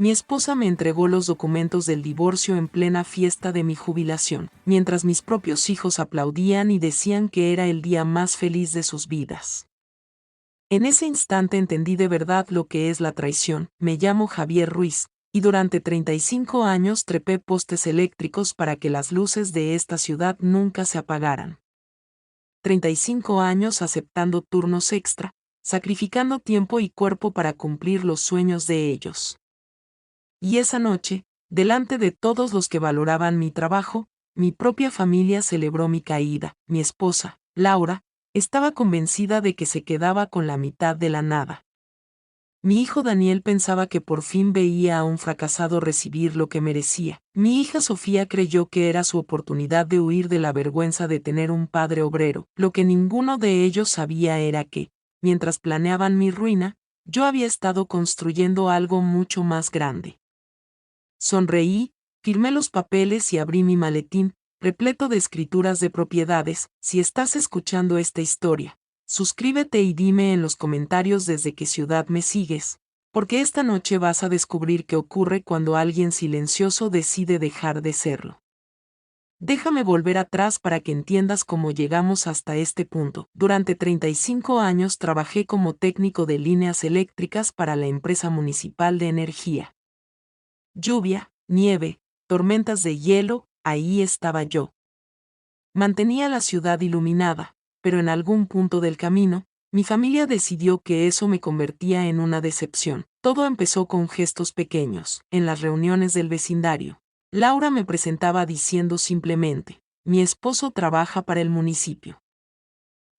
Mi esposa me entregó los documentos del divorcio en plena fiesta de mi jubilación, mientras mis propios hijos aplaudían y decían que era el día más feliz de sus vidas. En ese instante entendí de verdad lo que es la traición. Me llamo Javier Ruiz, y durante 35 años trepé postes eléctricos para que las luces de esta ciudad nunca se apagaran. 35 años aceptando turnos extra, sacrificando tiempo y cuerpo para cumplir los sueños de ellos. Y esa noche, delante de todos los que valoraban mi trabajo, mi propia familia celebró mi caída. Mi esposa, Laura, estaba convencida de que se quedaba con la mitad de la nada. Mi hijo Daniel pensaba que por fin veía a un fracasado recibir lo que merecía. Mi hija Sofía creyó que era su oportunidad de huir de la vergüenza de tener un padre obrero. Lo que ninguno de ellos sabía era que, mientras planeaban mi ruina, yo había estado construyendo algo mucho más grande. Sonreí, firmé los papeles y abrí mi maletín, repleto de escrituras de propiedades. Si estás escuchando esta historia, suscríbete y dime en los comentarios desde qué ciudad me sigues, porque esta noche vas a descubrir qué ocurre cuando alguien silencioso decide dejar de serlo. Déjame volver atrás para que entiendas cómo llegamos hasta este punto. Durante 35 años trabajé como técnico de líneas eléctricas para la empresa municipal de energía. Lluvia, nieve, tormentas de hielo, ahí estaba yo. Mantenía la ciudad iluminada, pero en algún punto del camino, mi familia decidió que eso me convertía en una decepción. Todo empezó con gestos pequeños. En las reuniones del vecindario, Laura me presentaba diciendo simplemente: mi esposo trabaja para el municipio.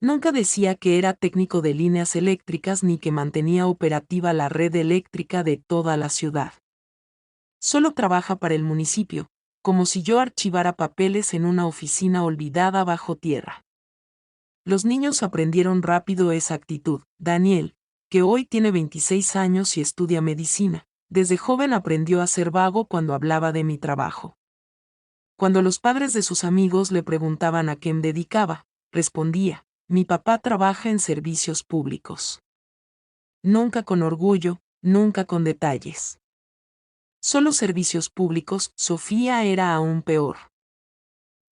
Nunca decía que era técnico de líneas eléctricas ni que mantenía operativa la red eléctrica de toda la ciudad. Solo trabaja para el municipio, como si yo archivara papeles en una oficina olvidada bajo tierra. Los niños aprendieron rápido esa actitud. Daniel, que hoy tiene 26 años y estudia medicina, desde joven aprendió a ser vago cuando hablaba de mi trabajo. Cuando los padres de sus amigos le preguntaban a qué me dedicaba, respondía: mi papá trabaja en servicios públicos. Nunca con orgullo, nunca con detalles. Solo servicios públicos. Sofía era aún peor.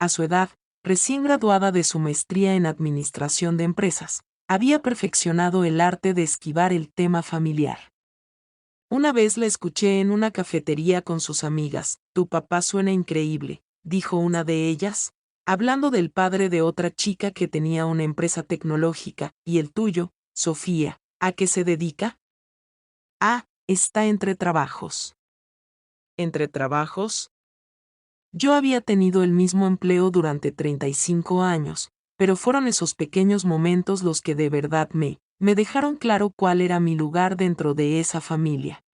A su edad, recién graduada de su maestría en administración de empresas, había perfeccionado el arte de esquivar el tema familiar. Una vez la escuché en una cafetería con sus amigas. Tu papá suena increíble, dijo una de ellas, hablando del padre de otra chica que tenía una empresa tecnológica. ¿Y el tuyo, Sofía, a qué se dedica? Ah, está entre trabajos. ¿Entre trabajos? Yo había tenido el mismo empleo durante 35 años, pero fueron esos pequeños momentos los que de verdad me dejaron claro cuál era mi lugar dentro de esa familia.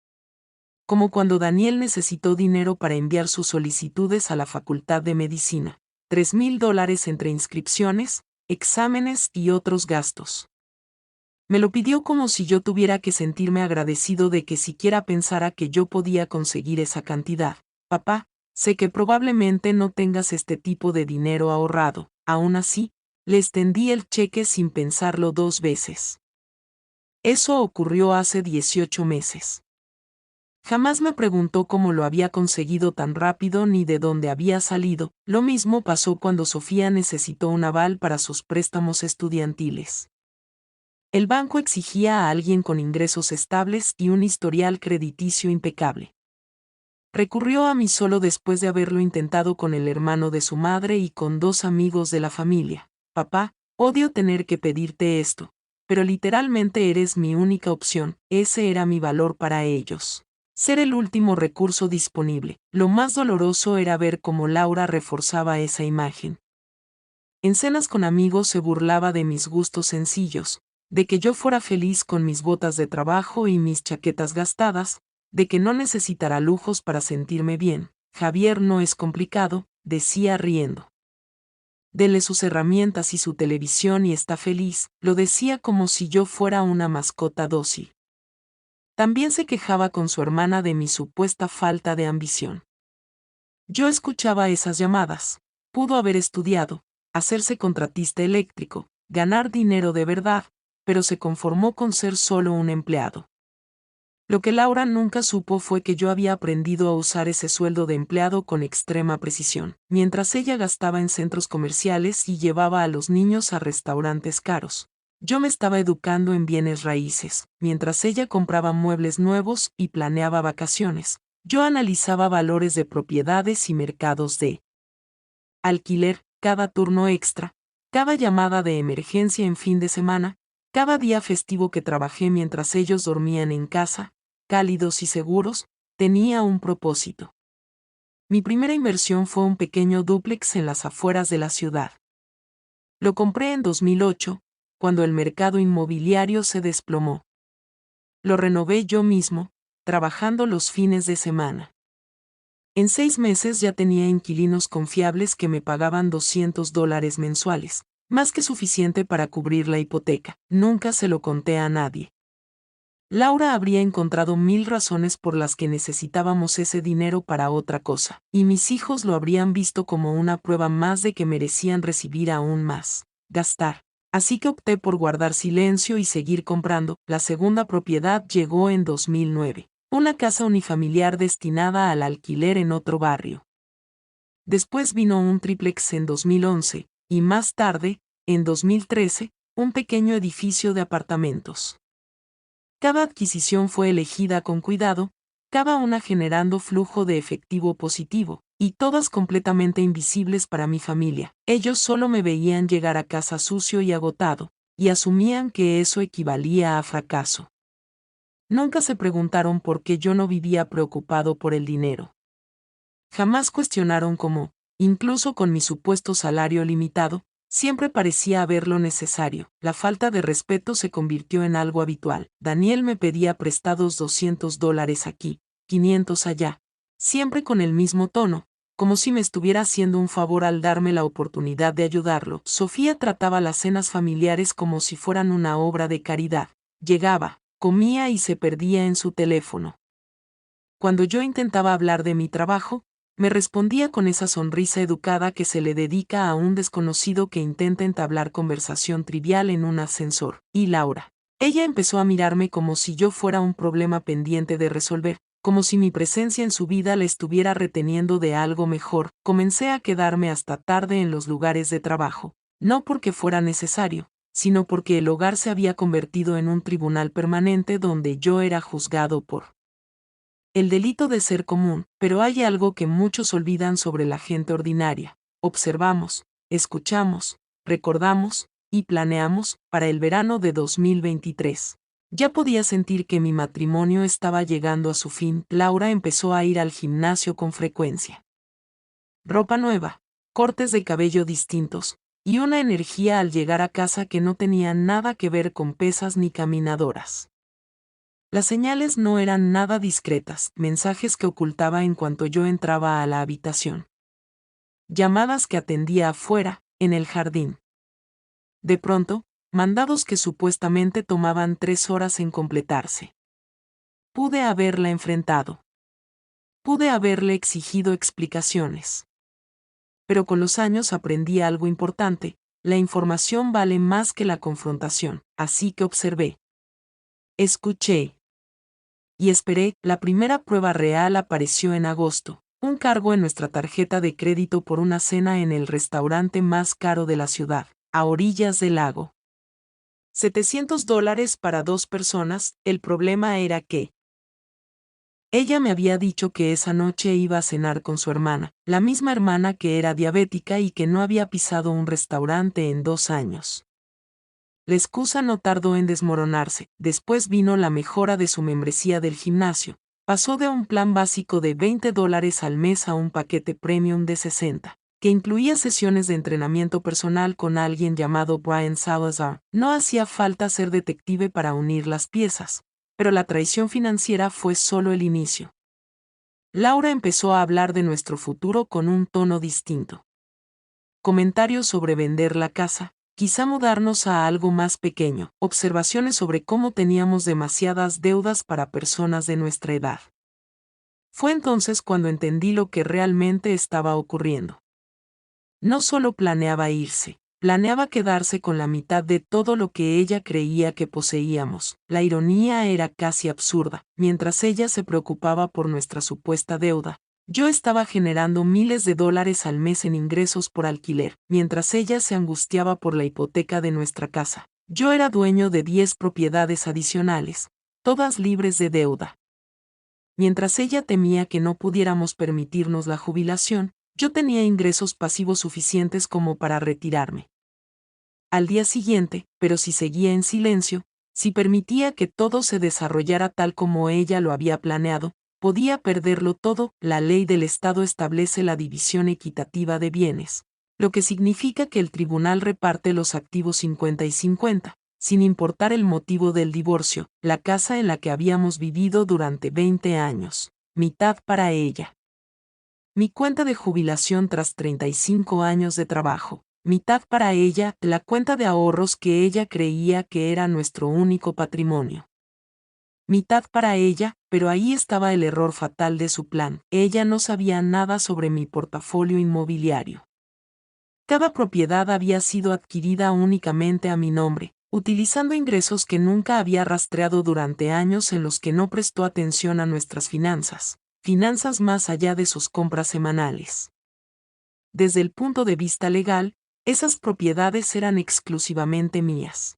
Como cuando Daniel necesitó dinero para enviar sus solicitudes a la Facultad de Medicina. $3,000 entre inscripciones, exámenes y otros gastos. Me lo pidió como si yo tuviera que sentirme agradecido de que siquiera pensara que yo podía conseguir esa cantidad. Papá, sé que probablemente no tengas este tipo de dinero ahorrado. Aún así, le extendí el cheque sin pensarlo 2 veces. Eso ocurrió hace 18 meses. Jamás me preguntó cómo lo había conseguido tan rápido ni de dónde había salido. Lo mismo pasó cuando Sofía necesitó un aval para sus préstamos estudiantiles. El banco exigía a alguien con ingresos estables y un historial crediticio impecable. Recurrió a mí solo después de haberlo intentado con el hermano de su madre y con 2 amigos de la familia. Papá, odio tener que pedirte esto, pero literalmente eres mi única opción. Ese era mi valor para ellos. Ser el último recurso disponible. Lo más doloroso era ver cómo Laura reforzaba esa imagen. En cenas con amigos se burlaba de mis gustos sencillos, de que yo fuera feliz con mis botas de trabajo y mis chaquetas gastadas, de que no necesitara lujos para sentirme bien. Javier no es complicado, decía riendo. Dele sus herramientas y su televisión y está feliz, lo decía como si yo fuera una mascota dócil. También se quejaba con su hermana de mi supuesta falta de ambición. Yo escuchaba esas llamadas. Pudo haber estudiado, hacerse contratista eléctrico, ganar dinero de verdad, pero se conformó con ser solo un empleado. Lo que Laura nunca supo fue que yo había aprendido a usar ese sueldo de empleado con extrema precisión, mientras ella gastaba en centros comerciales y llevaba a los niños a restaurantes caros. Yo me estaba educando en bienes raíces, mientras ella compraba muebles nuevos y planeaba vacaciones. Yo analizaba valores de propiedades y mercados de alquiler, cada turno extra, cada llamada de emergencia en fin de semana, cada día festivo que trabajé mientras ellos dormían en casa, cálidos y seguros, tenía un propósito. Mi primera inversión fue un pequeño dúplex en las afueras de la ciudad. Lo compré en 2008, cuando el mercado inmobiliario se desplomó. Lo renové yo mismo, trabajando los fines de semana. En 6 meses ya tenía inquilinos confiables que me pagaban $200 mensuales, más que suficiente para cubrir la hipoteca. Nunca se lo conté a nadie. Laura habría encontrado 1000 razones por las que necesitábamos ese dinero para otra cosa, y mis hijos lo habrían visto como una prueba más de que merecían recibir aún más. Gastar. Así que opté por guardar silencio y seguir comprando. La segunda propiedad llegó en 2009. Una casa unifamiliar destinada al alquiler en otro barrio. Después vino un triplex en 2011, y más tarde, en 2013, un pequeño edificio de apartamentos. Cada adquisición fue elegida con cuidado, cada una generando flujo de efectivo positivo, y todas completamente invisibles para mi familia. Ellos solo me veían llegar a casa sucio y agotado, y asumían que eso equivalía a fracaso. Nunca se preguntaron por qué yo no vivía preocupado por el dinero. Jamás cuestionaron cómo, incluso con mi supuesto salario limitado, siempre parecía haber lo necesario. La falta de respeto se convirtió en algo habitual. Daniel me pedía prestados $200 aquí, 500 allá, siempre con el mismo tono, como si me estuviera haciendo un favor al darme la oportunidad de ayudarlo. Sofía trataba las cenas familiares como si fueran una obra de caridad. Llegaba, comía y se perdía en su teléfono. Cuando yo intentaba hablar de mi trabajo, me respondía con esa sonrisa educada que se le dedica a un desconocido que intenta entablar conversación trivial en un ascensor. Y Laura. Ella empezó a mirarme como si yo fuera un problema pendiente de resolver, como si mi presencia en su vida le estuviera reteniendo de algo mejor. Comencé a quedarme hasta tarde en los lugares de trabajo, no porque fuera necesario, sino porque el hogar se había convertido en un tribunal permanente donde yo era juzgado por el delito de ser común, pero hay algo que muchos olvidan sobre la gente ordinaria. Observamos, escuchamos, recordamos y planeamos para el verano de 2023. Ya podía sentir que mi matrimonio estaba llegando a su fin. Laura empezó a ir al gimnasio con frecuencia. Ropa nueva, cortes de cabello distintos, y una energía al llegar a casa que no tenía nada que ver con pesas ni caminadoras. Las señales no eran nada discretas, mensajes que ocultaba en cuanto yo entraba a la habitación. Llamadas que atendía afuera, en el jardín. De pronto, mandados que supuestamente tomaban 3 horas en completarse. Pude haberla enfrentado. Pude haberle exigido explicaciones. Pero con los años aprendí algo importante: la información vale más que la confrontación, así que observé. Escuché. Y esperé. La primera prueba real apareció en agosto, un cargo en nuestra tarjeta de crédito por una cena en el restaurante más caro de la ciudad, a orillas del lago. $700 para 2 personas. El problema era que ella me había dicho que esa noche iba a cenar con su hermana, la misma hermana que era diabética y que no había pisado un restaurante en 2 años. La excusa no tardó en desmoronarse. Después vino la mejora de su membresía del gimnasio. Pasó de un plan básico de $20 al mes a un paquete premium de 60, que incluía sesiones de entrenamiento personal con alguien llamado Brian Salazar. No hacía falta ser detective para unir las piezas, pero la traición financiera fue solo el inicio. Laura empezó a hablar de nuestro futuro con un tono distinto. Comentarios sobre vender la casa, quizá mudarnos a algo más pequeño, observaciones sobre cómo teníamos demasiadas deudas para personas de nuestra edad. Fue entonces cuando entendí lo que realmente estaba ocurriendo. No solo planeaba irse, Planeaba quedarse con la mitad de todo lo que ella creía que poseíamos. La ironía era casi absurda. Mientras ella se preocupaba por nuestra supuesta deuda, yo estaba generando miles de dólares al mes en ingresos por alquiler. Mientras ella se angustiaba por la hipoteca de nuestra casa, yo era dueño de 10 propiedades adicionales, todas libres de deuda. Mientras ella temía que no pudiéramos permitirnos la jubilación, yo tenía ingresos pasivos suficientes como para retirarme. Al día siguiente, pero si seguía en silencio, si permitía que todo se desarrollara tal como ella lo había planeado, podía perderlo todo. La ley del Estado establece la división equitativa de bienes, lo que significa que el tribunal reparte los activos 50 y 50, sin importar el motivo del divorcio. La casa en la que habíamos vivido durante 20 años, mitad para ella. Mi cuenta de jubilación tras 35 años de trabajo, mitad para ella. La cuenta de ahorros que ella creía que era nuestro único patrimonio, mitad para ella. Pero ahí estaba el error fatal de su plan. Ella no sabía nada sobre mi portafolio inmobiliario. Cada propiedad había sido adquirida únicamente a mi nombre, utilizando ingresos que nunca había rastreado durante años en los que no prestó atención a nuestras finanzas más allá de sus compras semanales. Desde el punto de vista legal, esas propiedades eran exclusivamente mías.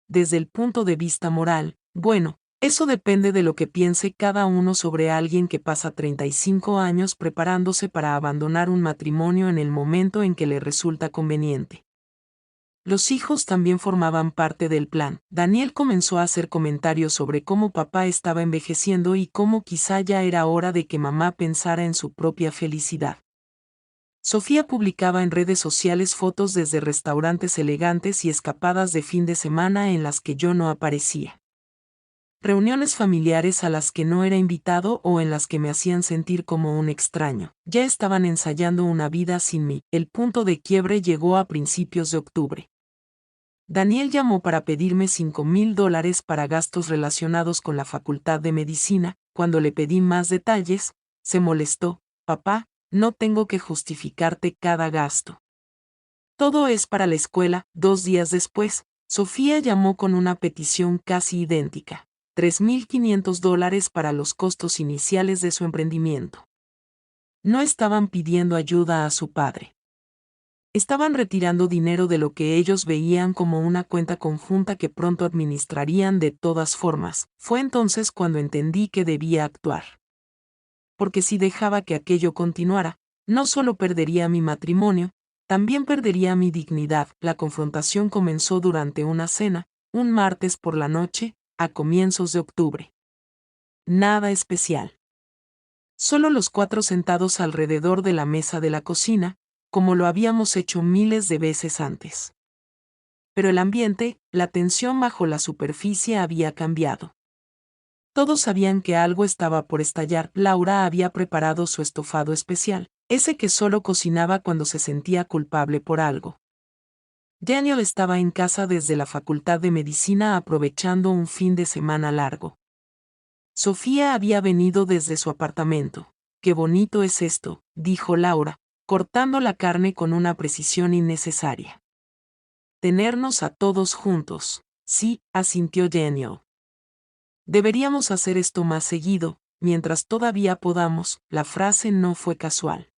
Desde el punto de vista moral, bueno, eso depende de lo que piense cada uno sobre alguien que pasa 35 años preparándose para abandonar un matrimonio en el momento en que le resulta conveniente. Los hijos también formaban parte del plan. Daniel comenzó a hacer comentarios sobre cómo papá estaba envejeciendo y cómo quizá ya era hora de que mamá pensara en su propia felicidad. Sofía publicaba en redes sociales fotos desde restaurantes elegantes y escapadas de fin de semana en las que yo no aparecía. Reuniones familiares a las que no era invitado o en las que me hacían sentir como un extraño. Ya estaban ensayando una vida sin mí. El punto de quiebre llegó a principios de octubre. Daniel llamó para pedirme $5,000 para gastos relacionados con la Facultad de Medicina. Cuando le pedí más detalles, se molestó. Papá, no tengo que justificarte cada gasto. Todo es para la escuela. 2 días después, Sofía llamó con una petición casi idéntica. $3,500 para los costos iniciales de su emprendimiento. No estaban pidiendo ayuda a su padre. Estaban retirando dinero de lo que ellos veían como una cuenta conjunta que pronto administrarían de todas formas. Fue entonces cuando entendí que debía actuar. Porque si dejaba que aquello continuara, no solo perdería mi matrimonio, también perdería mi dignidad. La confrontación comenzó durante una cena, un martes por la noche, a comienzos de octubre. Nada especial. Solo los 4 sentados alrededor de la mesa de la cocina, como lo habíamos hecho miles de veces antes. Pero el ambiente, la tensión bajo la superficie había cambiado. Todos sabían que algo estaba por estallar. Laura había preparado su estofado especial, ese que solo cocinaba cuando se sentía culpable por algo. Daniel estaba en casa desde la Facultad de Medicina aprovechando un fin de semana largo. Sofía había venido desde su apartamento. «Qué bonito es esto», dijo Laura, cortando la carne con una precisión innecesaria. «Tenernos a todos juntos». «Sí», asintió Daniel. «Deberíamos hacer esto más seguido, mientras todavía podamos». La frase no fue casual.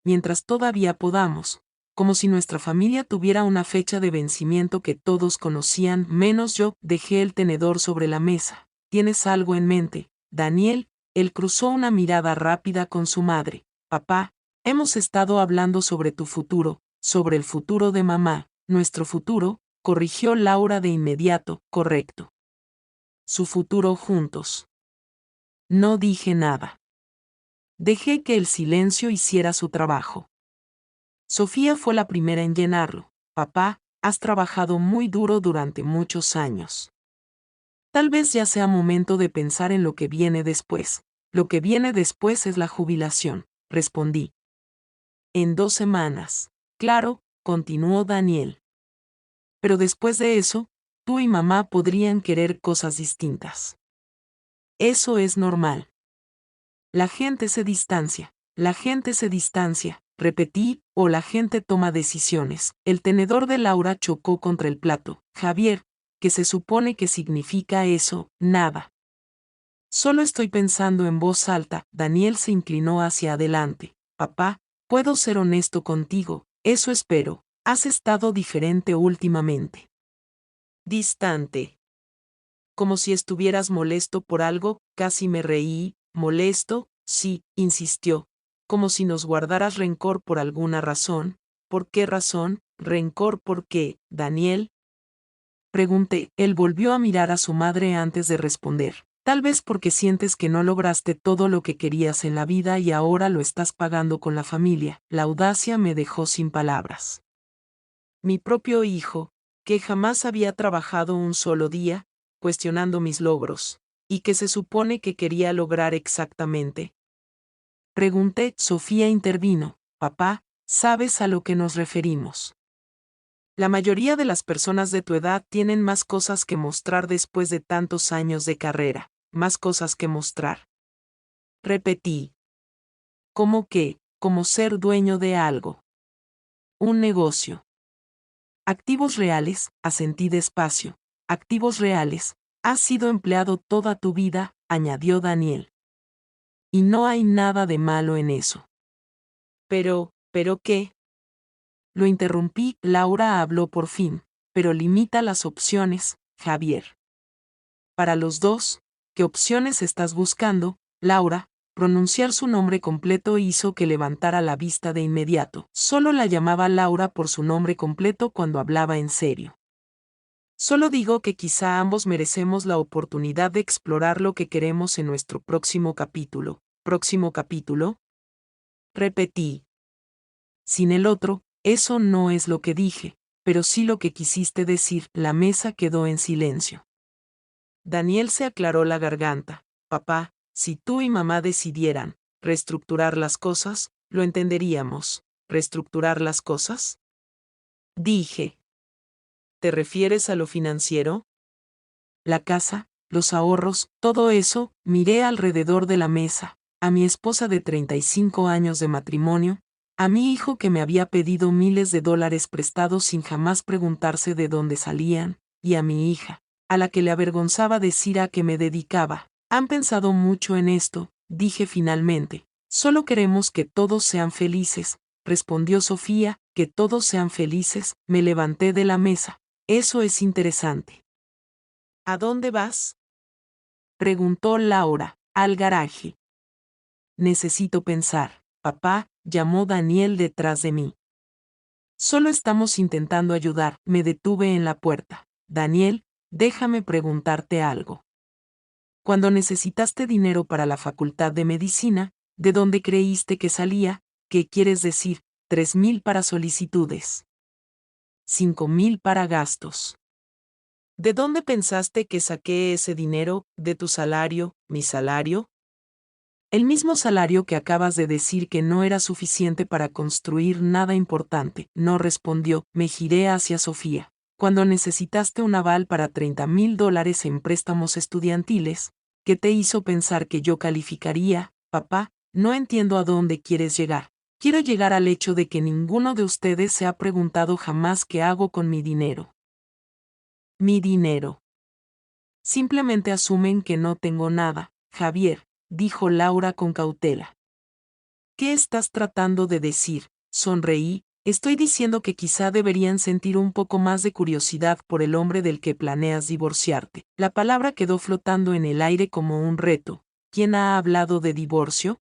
Mientras todavía podamos, como si nuestra familia tuviera una fecha de vencimiento que todos conocían, menos yo. Dejé el tenedor sobre la mesa. «¿Tienes algo en mente, Daniel?» Él cruzó una mirada rápida con su madre. «Papá, hemos estado hablando sobre tu futuro, sobre el futuro de mamá». «Nuestro futuro», corrigió Laura de inmediato. «Correcto. Su futuro juntos». No dije nada. Dejé que el silencio hiciera su trabajo. Sofía fue la primera en llenarlo. «Papá, has trabajado muy duro durante muchos años. Tal vez ya sea momento de pensar en lo que viene después». «Lo que viene después es la jubilación», respondí. «En 2 semanas». «Claro», continuó Daniel. «Pero después de eso, tú y mamá podrían querer cosas distintas. Eso es normal. La gente se distancia. repetí, o la gente toma decisiones. El tenedor de Laura chocó contra el plato. Javier, ¿qué se supone que significa eso? Nada. Solo estoy pensando en voz alta. Daniel se inclinó hacia adelante. Papá, puedo ser honesto contigo, eso espero. Has estado diferente últimamente. Distante. Como si estuvieras molesto por algo, casi me reí. Molesto, sí, insistió. Como si nos guardaras rencor por alguna razón. ¿Por qué razón? ¿Rencor por qué, Daniel? Pregunté. Él volvió a mirar a su madre antes de responder. Tal vez porque sientes que no lograste todo lo que querías en la vida y ahora lo estás pagando con la familia. La audacia me dejó sin palabras. Mi propio hijo, que jamás había trabajado un solo día, cuestionando mis logros, y que se supone que quería lograr exactamente. Pregunté. Sofía intervino. Papá, ¿sabes a lo que nos referimos? La mayoría de las personas de tu edad tienen más cosas que mostrar después de tantos años de carrera, más cosas que mostrar. Repetí. ¿Cómo qué? Como ser dueño de algo. Un negocio. Activos reales, asentí despacio. Activos reales. Has sido empleado toda tu vida, añadió Daniel. Y no hay nada de malo en eso. ¿Pero qué? Lo interrumpí. Laura habló por fin. Pero limita las opciones, Javier. Para los dos, ¿qué opciones estás buscando, Laura? Pronunciar su nombre completo hizo que levantara la vista de inmediato. Solo la llamaba Laura por su nombre completo cuando hablaba en serio. Solo digo que quizá ambos merecemos la oportunidad de explorar lo que queremos en nuestro próximo capítulo. ¿Próximo capítulo? Repetí. Sin el otro, eso no es lo que dije, pero sí lo que quisiste decir. La mesa quedó en silencio. Daniel se aclaró la garganta. Papá, si tú y mamá decidieran reestructurar las cosas, lo entenderíamos. ¿Reestructurar las cosas? Dije. ¿Te refieres a lo financiero? La casa, los ahorros, todo eso. Miré alrededor de la mesa, a mi esposa de 35 años de matrimonio, a mi hijo que me había pedido miles de dólares prestados sin jamás preguntarse de dónde salían, y a mi hija, a la que le avergonzaba decir a qué me dedicaba. Han pensado mucho en esto, dije finalmente. Solo queremos que todos sean felices, respondió Sofía. Que todos sean felices. Me levanté de la mesa. Eso es interesante. ¿A dónde vas? Preguntó Laura. Al garaje. Necesito pensar. Papá, llamó Daniel detrás de mí. Solo estamos intentando ayudar. Me detuve en la puerta. Daniel, déjame preguntarte algo. Cuando necesitaste dinero para la facultad de medicina, ¿de dónde creíste que salía? ¿Qué quieres decir? 3,000 para solicitudes. 5,000 para gastos. ¿De dónde pensaste que saqué ese dinero? ¿De tu salario, mi salario? El mismo salario que acabas de decir que no era suficiente para construir nada importante, no respondió. Me giré hacia Sofía. Cuando necesitaste un aval para $30,000 en préstamos estudiantiles, ¿qué te hizo pensar que yo calificaría? Papá, no entiendo a dónde quieres llegar. Quiero llegar al hecho de que ninguno de ustedes se ha preguntado jamás qué hago con mi dinero. Mi dinero. Simplemente asumen que no tengo nada, Javier, dijo Laura con cautela. ¿Qué estás tratando de decir? Sonreí. Estoy diciendo que quizá deberían sentir un poco más de curiosidad por el hombre del que planeas divorciarte. La palabra quedó flotando en el aire como un reto. ¿Quién ha hablado de divorcio?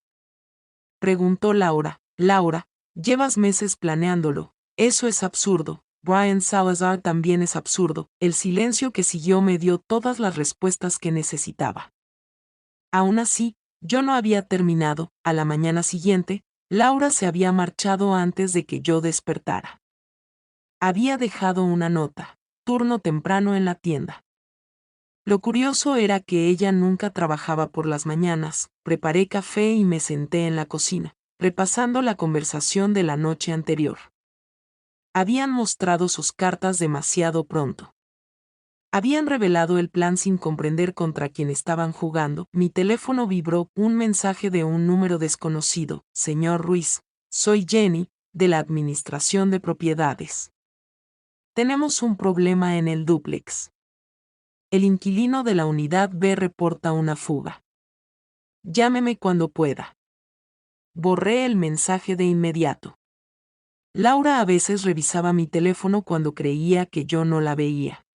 Preguntó Laura. Laura, llevas meses planeándolo. Eso es absurdo. Brian Salazar también es absurdo. El silencio que siguió me dio todas las respuestas que necesitaba. Aún así, yo no había terminado. A la mañana siguiente, Laura se había marchado antes de que yo despertara. Había dejado una nota. Turno temprano en la tienda. Lo curioso era que ella nunca trabajaba por las mañanas. Preparé café y me senté en la cocina, repasando la conversación de la noche anterior. Habían mostrado sus cartas demasiado pronto. Habían revelado el plan sin comprender contra quién estaban jugando. Mi teléfono vibró. Un mensaje de un número desconocido. Señor Ruiz, Soy Jenny, de la Administración de Propiedades. Tenemos un problema en el dúplex. El inquilino de la unidad B reporta una fuga. Llámeme cuando pueda. Borré el mensaje de inmediato. Laura a veces revisaba mi teléfono cuando creía que yo no la veía.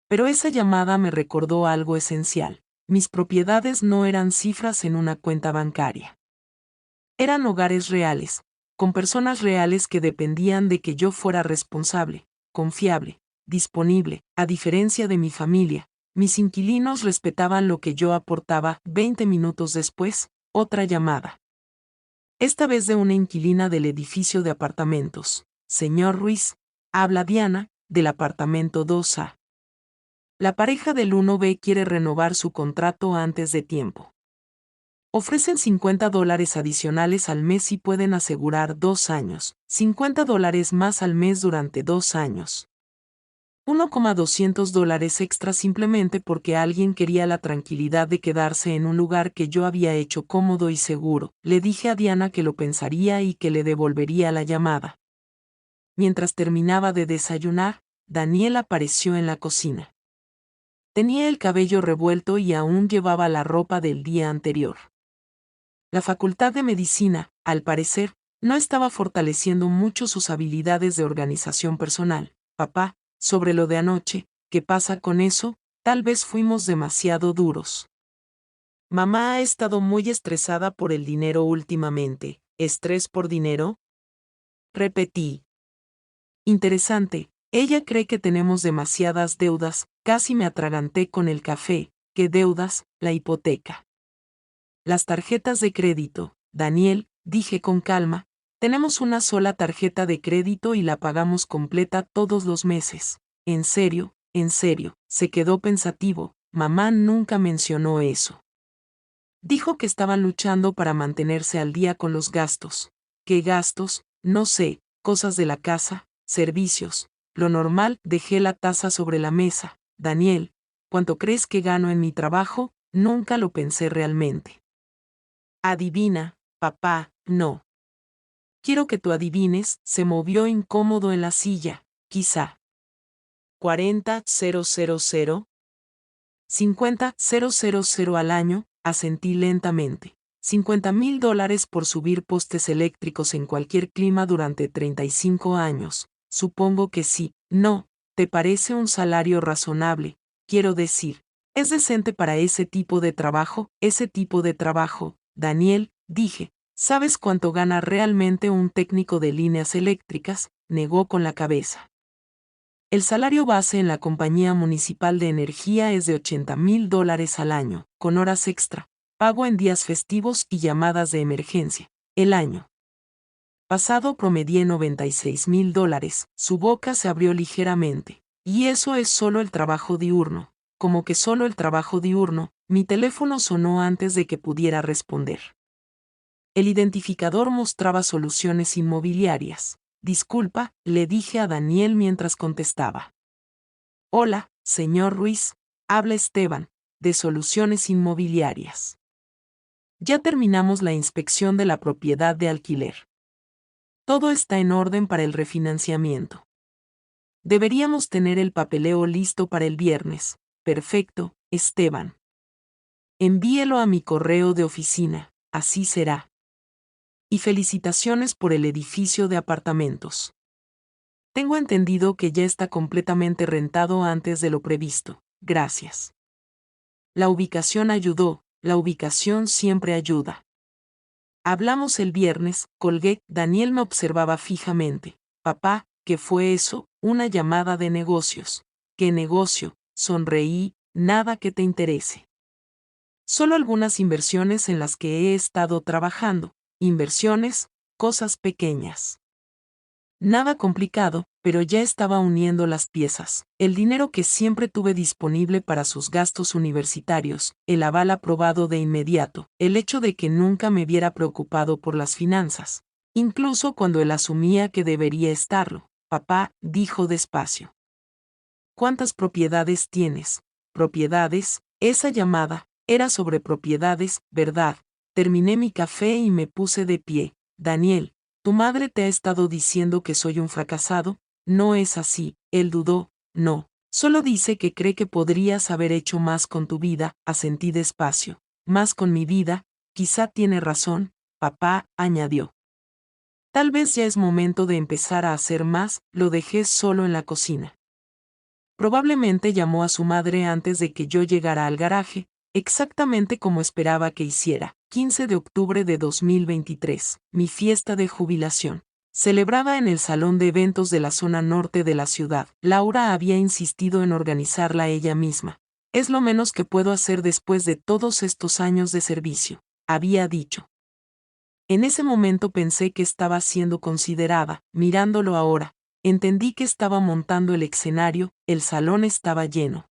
Pero esa llamada me recordó algo esencial. Mis propiedades no eran cifras en una cuenta bancaria. Eran hogares reales, con personas reales que dependían de que yo fuera responsable, confiable, disponible. A diferencia de mi familia, mis inquilinos respetaban lo que yo aportaba. 20 minutos después, otra llamada. Esta vez de una inquilina del edificio de apartamentos. Señor Ruiz, habla Diana, del apartamento 2A. La pareja del 1B quiere renovar su contrato antes de tiempo. Ofrecen $50 adicionales al mes y pueden asegurar 2 años, $50 más al mes durante 2 años. $1,200 extra simplemente porque alguien quería la tranquilidad de quedarse en un lugar que yo había hecho cómodo y seguro. Le dije a Diana que lo pensaría y que le devolvería la llamada. Mientras terminaba de desayunar, Daniel apareció en la cocina. Tenía el cabello revuelto y aún llevaba la ropa del día anterior. La Facultad de Medicina, al parecer, no estaba fortaleciendo mucho sus habilidades de organización personal. Papá, sobre lo de anoche, ¿qué pasa con eso? Tal vez fuimos demasiado duros. Mamá ha estado muy estresada por el dinero últimamente. ¿Estrés por dinero? Repetí. Interesante, ella cree que tenemos demasiadas deudas, casi me atraganté con el café. ¿Qué deudas? La hipoteca. Las tarjetas de crédito, Daniel, dije con calma, tenemos una sola tarjeta de crédito y la pagamos completa todos los meses. En serio, se quedó pensativo, mamá nunca mencionó eso. Dijo que estaban luchando para mantenerse al día con los gastos. ¿Qué gastos? No sé, cosas de la casa, servicios, lo normal. Dejé la taza sobre la mesa. Daniel, ¿cuánto crees que gano en mi trabajo? Nunca lo pensé realmente. Adivina, papá, no. Quiero que tú adivines. Se movió incómodo en la silla, quizá. 40,000. 50,000 al año, asentí lentamente. $50,000 por subir postes eléctricos en cualquier clima durante 35 años. Supongo que sí. No, ¿te parece un salario razonable? Quiero decir, ¿es decente para ese tipo de trabajo? Ese tipo de trabajo, Daniel, dije. ¿Sabes cuánto gana realmente un técnico de líneas eléctricas? Negó con la cabeza. El salario base en la compañía municipal de energía es de $80,000 al año, con horas extra, pago en días festivos y llamadas de emergencia. El año pasado promedié $96,000. Su boca se abrió ligeramente. Y eso es solo el trabajo diurno. Como que solo el trabajo diurno. Mi teléfono sonó antes de que pudiera responder. El identificador mostraba soluciones inmobiliarias. Disculpa, le dije a Daniel mientras contestaba. Hola, señor Ruiz, habla Esteban, de Soluciones Inmobiliarias. Ya terminamos la inspección de la propiedad de alquiler. Todo está en orden para el refinanciamiento. Deberíamos tener el papeleo listo para el viernes. Perfecto, Esteban. Envíelo a mi correo de oficina, así será. Y felicitaciones por el edificio de apartamentos. Tengo entendido que ya está completamente rentado antes de lo previsto. Gracias. La ubicación ayudó, la ubicación siempre ayuda. Hablamos el viernes, colgué. Daniel me observaba fijamente. Papá, ¿qué fue eso? Una llamada de negocios. ¿Qué negocio? Sonreí. Nada que te interese. Solo algunas inversiones en las que he estado trabajando. Inversiones, cosas pequeñas. Nada complicado, pero ya estaba uniendo las piezas. El dinero que siempre tuve disponible para sus gastos universitarios, el aval aprobado de inmediato, el hecho de que nunca me viera preocupado por las finanzas, incluso cuando él asumía que debería estarlo. Papá, dijo despacio. ¿Cuántas propiedades tienes? Propiedades, esa llamada, era sobre propiedades, ¿verdad? Terminé mi café y me puse de pie. Daniel, Tu madre te ha estado diciendo que soy un fracasado. No es así, él dudó. No, solo dice que cree que podrías haber hecho más con tu vida, asentí despacio. Más con mi vida, quizá tiene razón, papá, añadió. Tal vez ya es momento de empezar a hacer más. Lo dejé solo en la cocina. Probablemente llamó a su madre antes de que yo llegara al garaje, exactamente como esperaba que hiciera. 15 de octubre de 2023, mi fiesta de jubilación. Celebrada en el salón de eventos de la zona norte de la ciudad. Laura había insistido en organizarla ella misma. Es lo menos que puedo hacer después de todos estos años de servicio, había dicho. En ese momento pensé que estaba siendo considerada. Mirándolo ahora, entendí que estaba montando el escenario. El salón estaba lleno.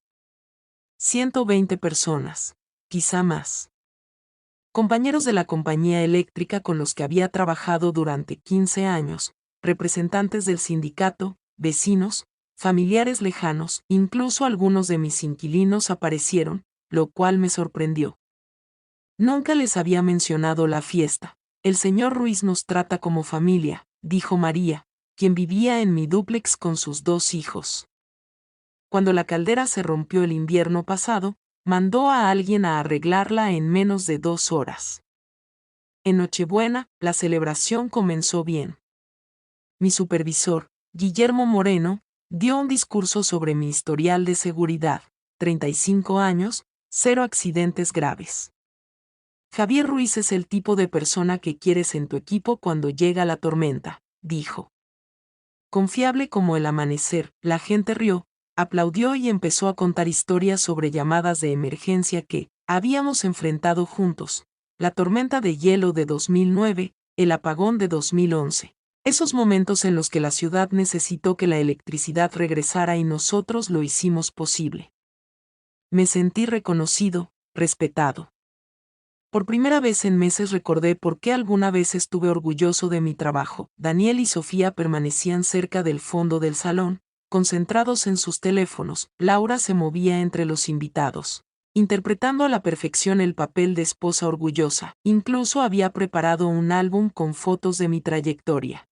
120 personas, quizá más. Compañeros de la compañía eléctrica con los que había trabajado durante 15 años, representantes del sindicato, vecinos, familiares lejanos, incluso algunos de mis inquilinos aparecieron, lo cual me sorprendió. Nunca les había mencionado la fiesta. El señor Ruiz nos trata como familia, dijo María, quien vivía en mi dúplex con sus 2 hijos. Cuando la caldera se rompió el invierno pasado, mandó a alguien a arreglarla en menos de 2 horas. En Nochebuena, la celebración comenzó bien. Mi supervisor, Guillermo Moreno, dio un discurso sobre mi historial de seguridad, 35 años, 0 accidentes graves. Javier Ruiz es el tipo de persona que quieres en tu equipo cuando llega la tormenta, dijo. Confiable como el amanecer, la gente rió, aplaudió y empezó a contar historias sobre llamadas de emergencia que habíamos enfrentado juntos, la tormenta de hielo de 2009, el apagón de 2011. Esos momentos en los que la ciudad necesitó que la electricidad regresara y nosotros lo hicimos posible. Me sentí reconocido, respetado. Por primera vez en meses recordé por qué alguna vez estuve orgulloso de mi trabajo. Daniel y Sofía permanecían cerca del fondo del salón, concentrados en sus teléfonos. Laura se movía entre los invitados, interpretando a la perfección el papel de esposa orgullosa. Incluso había preparado un álbum con fotos de mi trayectoria.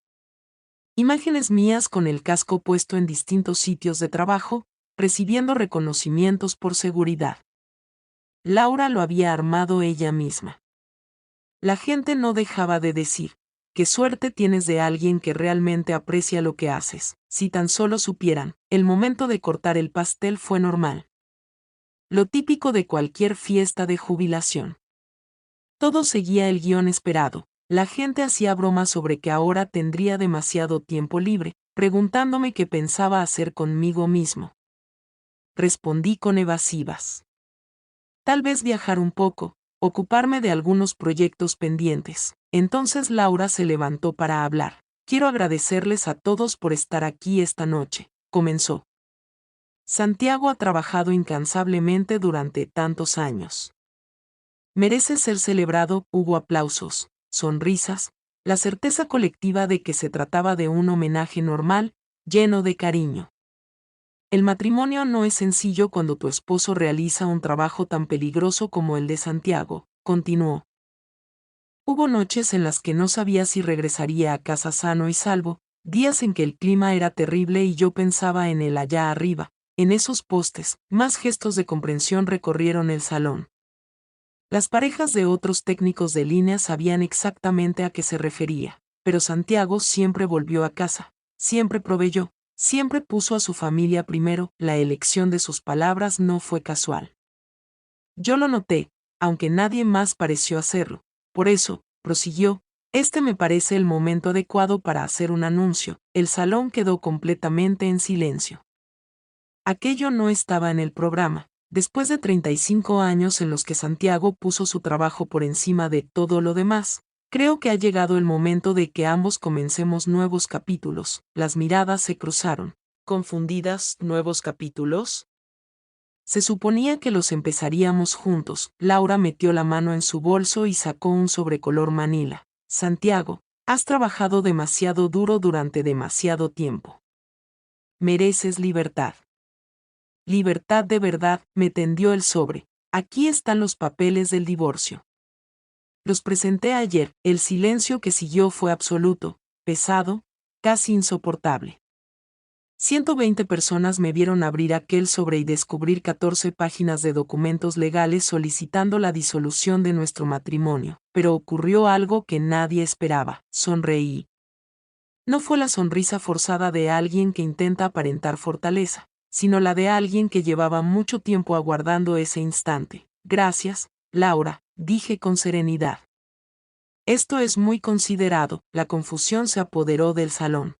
Imágenes mías con el casco puesto en distintos sitios de trabajo, recibiendo reconocimientos por seguridad. Laura lo había armado ella misma. La gente no dejaba de decir, qué suerte tienes de alguien que realmente aprecia lo que haces. Si tan solo supieran, el momento de cortar el pastel fue normal. Lo típico de cualquier fiesta de jubilación. Todo seguía el guión esperado. La gente hacía bromas sobre que ahora tendría demasiado tiempo libre, preguntándome qué pensaba hacer conmigo mismo. Respondí con evasivas. Tal vez viajar un poco, ocuparme de algunos proyectos pendientes. Entonces Laura se levantó para hablar. Quiero agradecerles a todos por estar aquí esta noche, comenzó. Santiago ha trabajado incansablemente durante tantos años. Merece ser celebrado. Hubo aplausos, sonrisas, la certeza colectiva de que se trataba de un homenaje normal, lleno de cariño. El matrimonio no es sencillo cuando tu esposo realiza un trabajo tan peligroso como el de Santiago, continuó. Hubo noches en las que no sabía si regresaría a casa sano y salvo, días en que el clima era terrible y yo pensaba en él allá arriba, en esos postes. Más gestos de comprensión recorrieron el salón. Las parejas de otros técnicos de línea sabían exactamente a qué se refería, pero Santiago siempre volvió a casa, siempre proveyó. Siempre puso a su familia primero. La elección de sus palabras no fue casual. Yo lo noté, aunque nadie más pareció hacerlo. Por eso, prosiguió, me parece el momento adecuado para hacer un anuncio. El salón quedó completamente en silencio. Aquello no estaba en el programa. Después de 35 años en los que Santiago puso su trabajo por encima de todo lo demás, creo que ha llegado el momento de que ambos comencemos nuevos capítulos. Las miradas se cruzaron. ¿Confundidas? ¿Nuevos capítulos? Se suponía que los empezaríamos juntos. Laura metió la mano en su bolso y sacó un sobre color manila. Santiago, has trabajado demasiado duro durante demasiado tiempo. Mereces libertad. Libertad de verdad. Me tendió el sobre. Aquí están los papeles del divorcio. Los presenté ayer. El silencio que siguió fue absoluto. pesado, casi insoportable. 120 personas me vieron abrir aquel sobre y descubrir 14 páginas de documentos legales solicitando la disolución de nuestro matrimonio, pero ocurrió algo que nadie esperaba. Sonreí. No fue la sonrisa forzada de alguien que intenta aparentar fortaleza, sino la de alguien que llevaba mucho tiempo aguardando ese instante. Gracias, Laura, dije con serenidad. Esto es muy considerado. La confusión se apoderó del salón.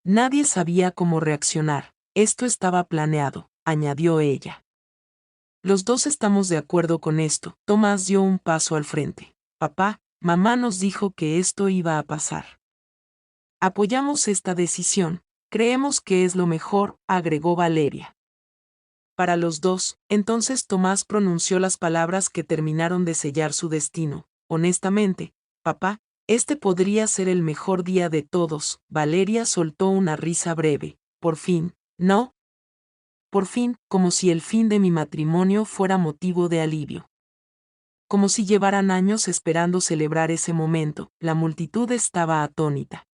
Nadie sabía cómo reaccionar. Esto estaba planeado, añadió ella. Los dos estamos de acuerdo con esto. Tomás dio un paso al frente. Papá, mamá nos dijo que esto iba a pasar. Apoyamos esta decisión. Creemos que es lo mejor, agregó Valeria. Para los dos, entonces Tomás pronunció las palabras que terminaron de sellar su destino. Honestamente, papá, este podría ser el mejor día de todos. Valeria soltó una risa breve. Por fin, ¿no? Por fin, como si el fin de mi matrimonio fuera motivo de alivio. Como si llevaran años esperando celebrar ese momento. La multitud estaba atónita.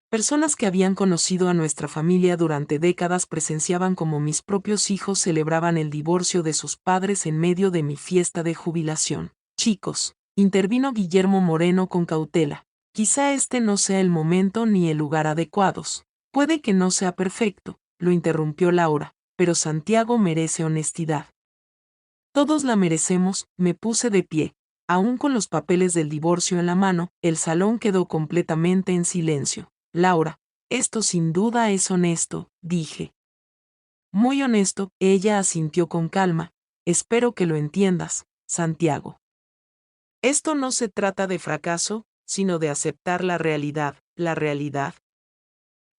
Personas que habían conocido a nuestra familia durante décadas presenciaban como mis propios hijos celebraban el divorcio de sus padres en medio de mi fiesta de jubilación. Chicos, intervino Guillermo Moreno con cautela. Quizá este no sea el momento ni el lugar adecuados. Puede que no sea perfecto, lo interrumpió Laura, pero Santiago merece honestidad. Todos la merecemos. Me puse de pie. Aún con los papeles del divorcio en la mano, el salón quedó completamente en silencio. Laura, esto sin duda es honesto, dije. Muy honesto, ella asintió con calma. Espero que lo entiendas, Santiago. Esto no se trata de fracaso, sino de aceptar la realidad, la realidad.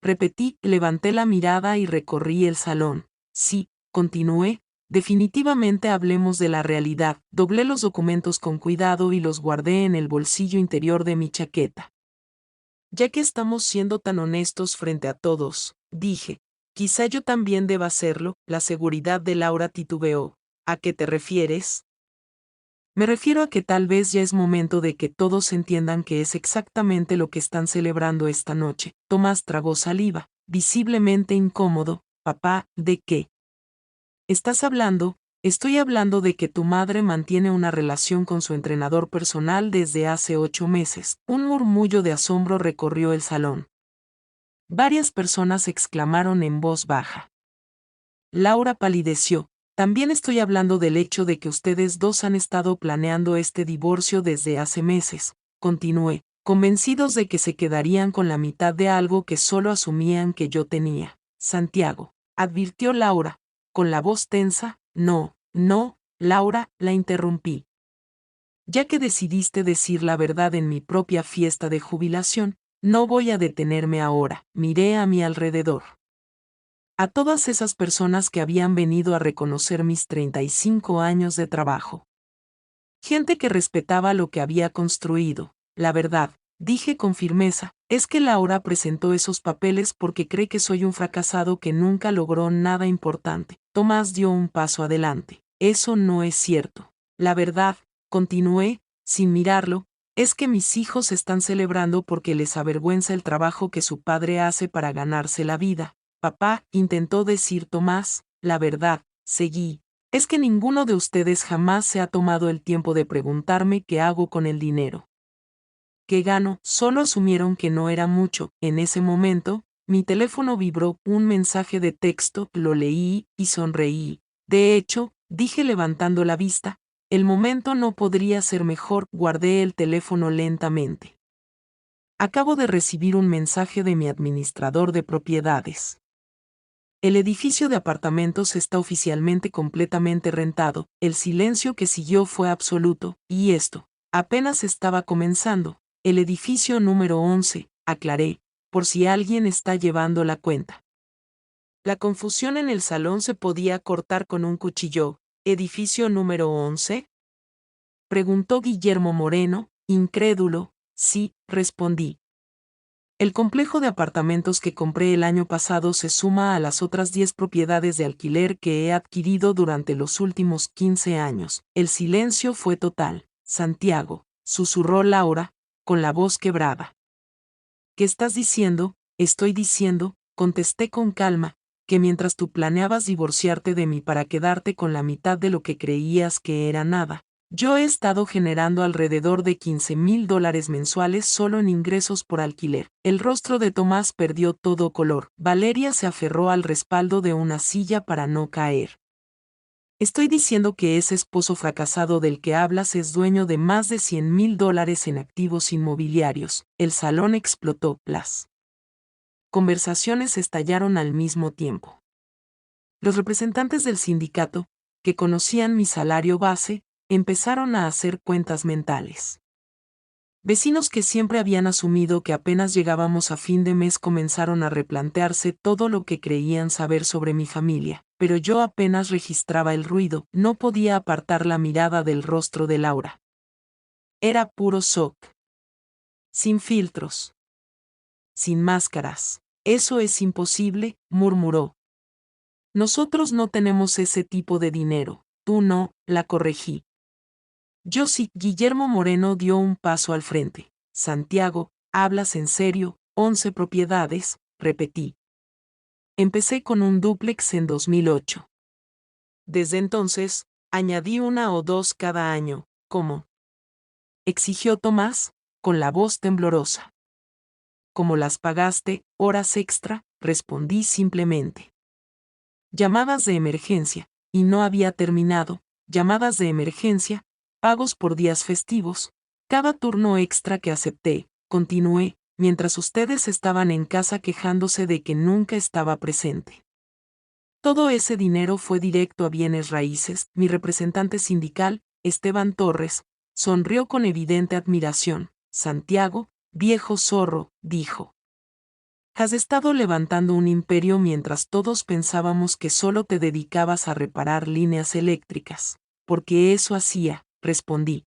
Repetí, levanté la mirada y recorrí el salón. Sí, continué, definitivamente hablemos de la realidad. Doblé los documentos con cuidado y los guardé en el bolsillo interior de mi chaqueta. Ya que estamos siendo tan honestos frente a todos, dije, quizá yo también deba hacerlo. La seguridad de Laura titubeó. ¿A qué te refieres? Me refiero a que tal vez ya es momento de que todos entiendan que es exactamente lo que están celebrando esta noche. Tomás tragó saliva, visiblemente incómodo. Papá, ¿de qué estás hablando? Estoy hablando de que tu madre mantiene una relación con su entrenador personal desde hace 8 meses. Un murmullo de asombro recorrió el salón. Varias personas exclamaron en voz baja. Laura palideció. También estoy hablando del hecho de que ustedes dos han estado planeando este divorcio desde hace meses. Continué, convencidos de que se quedarían con la mitad de algo que solo asumían que yo tenía. Santiago, advirtió Laura, con la voz tensa. No, Laura, la interrumpí. Ya que decidiste decir la verdad en mi propia fiesta de jubilación, no voy a detenerme ahora. Miré a mi alrededor. A todas esas personas que habían venido a reconocer mis 35 años de trabajo. Gente que respetaba lo que había construido. La verdad, dije con firmeza, es que Laura presentó esos papeles porque cree que soy un fracasado que nunca logró nada importante. Tomás dio un paso adelante. Eso no es cierto. La verdad, continué, sin mirarlo, es que mis hijos están celebrando porque les avergüenza el trabajo que su padre hace para ganarse la vida. Papá, intentó decir Tomás, la verdad, seguí. Es que ninguno de ustedes jamás se ha tomado el tiempo de preguntarme qué hago con el dinero que gano. Solo asumieron que no era mucho. En ese momento, mi teléfono vibró. Un mensaje de texto. Lo leí y sonreí. De hecho, dije levantando la vista, el momento no podría ser mejor. Guardé el teléfono lentamente. Acabo de recibir un mensaje de mi administrador de propiedades. El edificio de apartamentos está oficialmente completamente rentado. El silencio que siguió fue absoluto, y esto apenas estaba comenzando. El edificio número 11, aclaré, por si alguien está llevando la cuenta. La confusión en el salón se podía cortar con un cuchillo. ¿Edificio número 11? Preguntó Guillermo Moreno, incrédulo. Sí, respondí. El complejo de apartamentos que compré el año pasado se suma a las otras 10 propiedades de alquiler que he adquirido durante los últimos 15 años. El silencio fue total. Santiago, susurró Laura, con la voz quebrada. ¿Qué estás diciendo? Estoy diciendo, contesté con calma, que mientras tú planeabas divorciarte de mí para quedarte con la mitad de lo que creías que era nada, yo he estado generando alrededor de $15,000 mensuales solo en ingresos por alquiler. El rostro de Tomás perdió todo color. Valeria se aferró al respaldo de una silla para no caer. Estoy diciendo que ese esposo fracasado del que hablas es dueño de más de $100,000 en activos inmobiliarios. El salón explotó. Las conversaciones estallaron al mismo tiempo. Los representantes del sindicato, que conocían mi salario base, empezaron a hacer cuentas mentales. Vecinos que siempre habían asumido que apenas llegábamos a fin de mes comenzaron a replantearse todo lo que creían saber sobre mi familia, pero yo apenas registraba el ruido, no podía apartar la mirada del rostro de Laura. Era puro shock. Sin filtros. Sin máscaras. Eso es imposible, murmuró. Nosotros no tenemos ese tipo de dinero. Tú no, la corregí. Yo sí. Guillermo Moreno dio un paso al frente. Santiago, ¿hablas en serio? 11 propiedades, repetí. Empecé con un dúplex en 2008. Desde entonces, añadí 1 o 2 cada año. ¿Cómo? Exigió Tomás, con la voz temblorosa. ¿Cómo las pagaste? Horas extra, respondí simplemente. Llamadas de emergencia, y no había terminado. Llamadas de emergencia, pagos por días festivos, cada turno extra que acepté, continué, mientras ustedes estaban en casa quejándose de que nunca estaba presente. Todo ese dinero fue directo a bienes raíces. Mi representante sindical, Esteban Torres, sonrió con evidente admiración. Santiago, viejo zorro, dijo. Has estado levantando un imperio mientras todos pensábamos que solo te dedicabas a reparar líneas eléctricas. Porque eso hacía, respondí.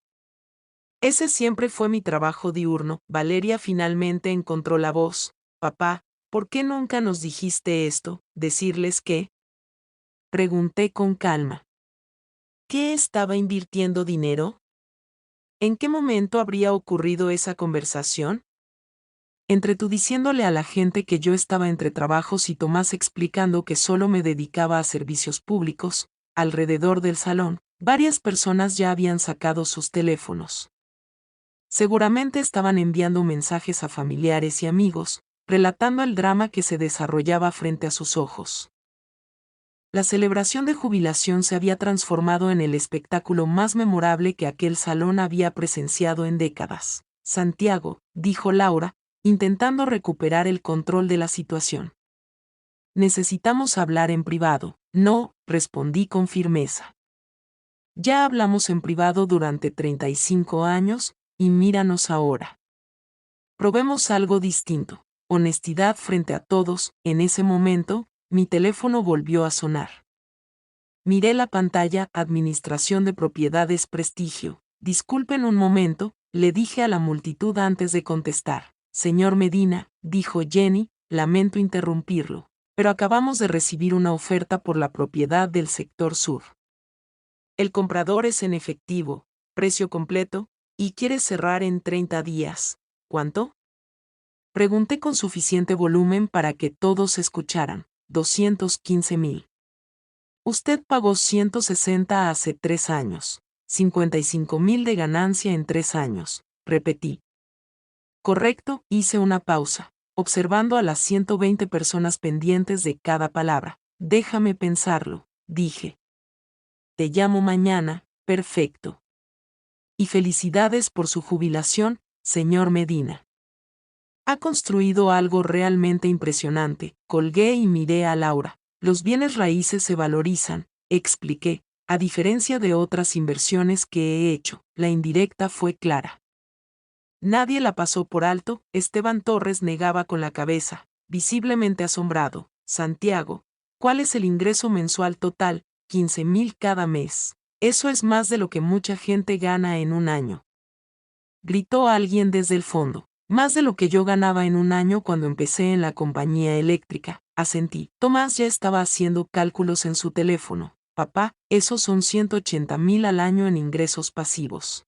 Ese siempre fue mi trabajo diurno. Valeria finalmente encontró la voz. Papá, ¿por qué nunca nos dijiste esto? ¿Decirles qué? Pregunté con calma. ¿Qué estaba invirtiendo dinero? ¿En qué momento habría ocurrido esa conversación? Entre tú diciéndole a la gente que yo estaba entre trabajos y Tomás explicando que solo me dedicaba a servicios públicos, alrededor del salón, varias personas ya habían sacado sus teléfonos. Seguramente estaban enviando mensajes a familiares y amigos, relatando el drama que se desarrollaba frente a sus ojos. La celebración de jubilación se había transformado en el espectáculo más memorable que aquel salón había presenciado en décadas. Santiago, dijo Laura, intentando recuperar el control de la situación. Necesitamos hablar en privado. No, respondí con firmeza. Ya hablamos en privado durante 35 años, y míranos ahora. Probemos algo distinto. Honestidad frente a todos. En ese momento, mi teléfono volvió a sonar. Miré la pantalla. Administración de Propiedades Prestigio. Disculpen un momento, le dije a la multitud antes de contestar. Señor Medina, dijo Jenny, lamento interrumpirlo, pero acabamos de recibir una oferta por la propiedad del sector sur. El comprador es en efectivo, precio completo, y quiere cerrar en 30 días. ¿Cuánto? Pregunté con suficiente volumen para que todos escucharan. 215,000. Usted pagó 160 hace 3 años. 55,000 de ganancia en 3 años, repetí. Correcto, hice una pausa, observando a las 120 personas pendientes de cada palabra. Déjame pensarlo, dije. Te llamo mañana, perfecto. Y felicidades por su jubilación, señor Medina. Ha construido algo realmente impresionante. Colgué y miré a Laura. Los bienes raíces se valorizan, expliqué, a diferencia de otras inversiones que he hecho. La indirecta fue clara. Nadie la pasó por alto. Esteban Torres negaba con la cabeza, visiblemente asombrado. Santiago, ¿cuál es el ingreso mensual total? 15,000 cada mes. Eso es más de lo que mucha gente gana en un año. Gritó alguien desde el fondo. Más de lo que yo ganaba en un año cuando empecé en la compañía eléctrica, asentí. Tomás ya estaba haciendo cálculos en su teléfono. Papá, esos son 180,000 al año en ingresos pasivos.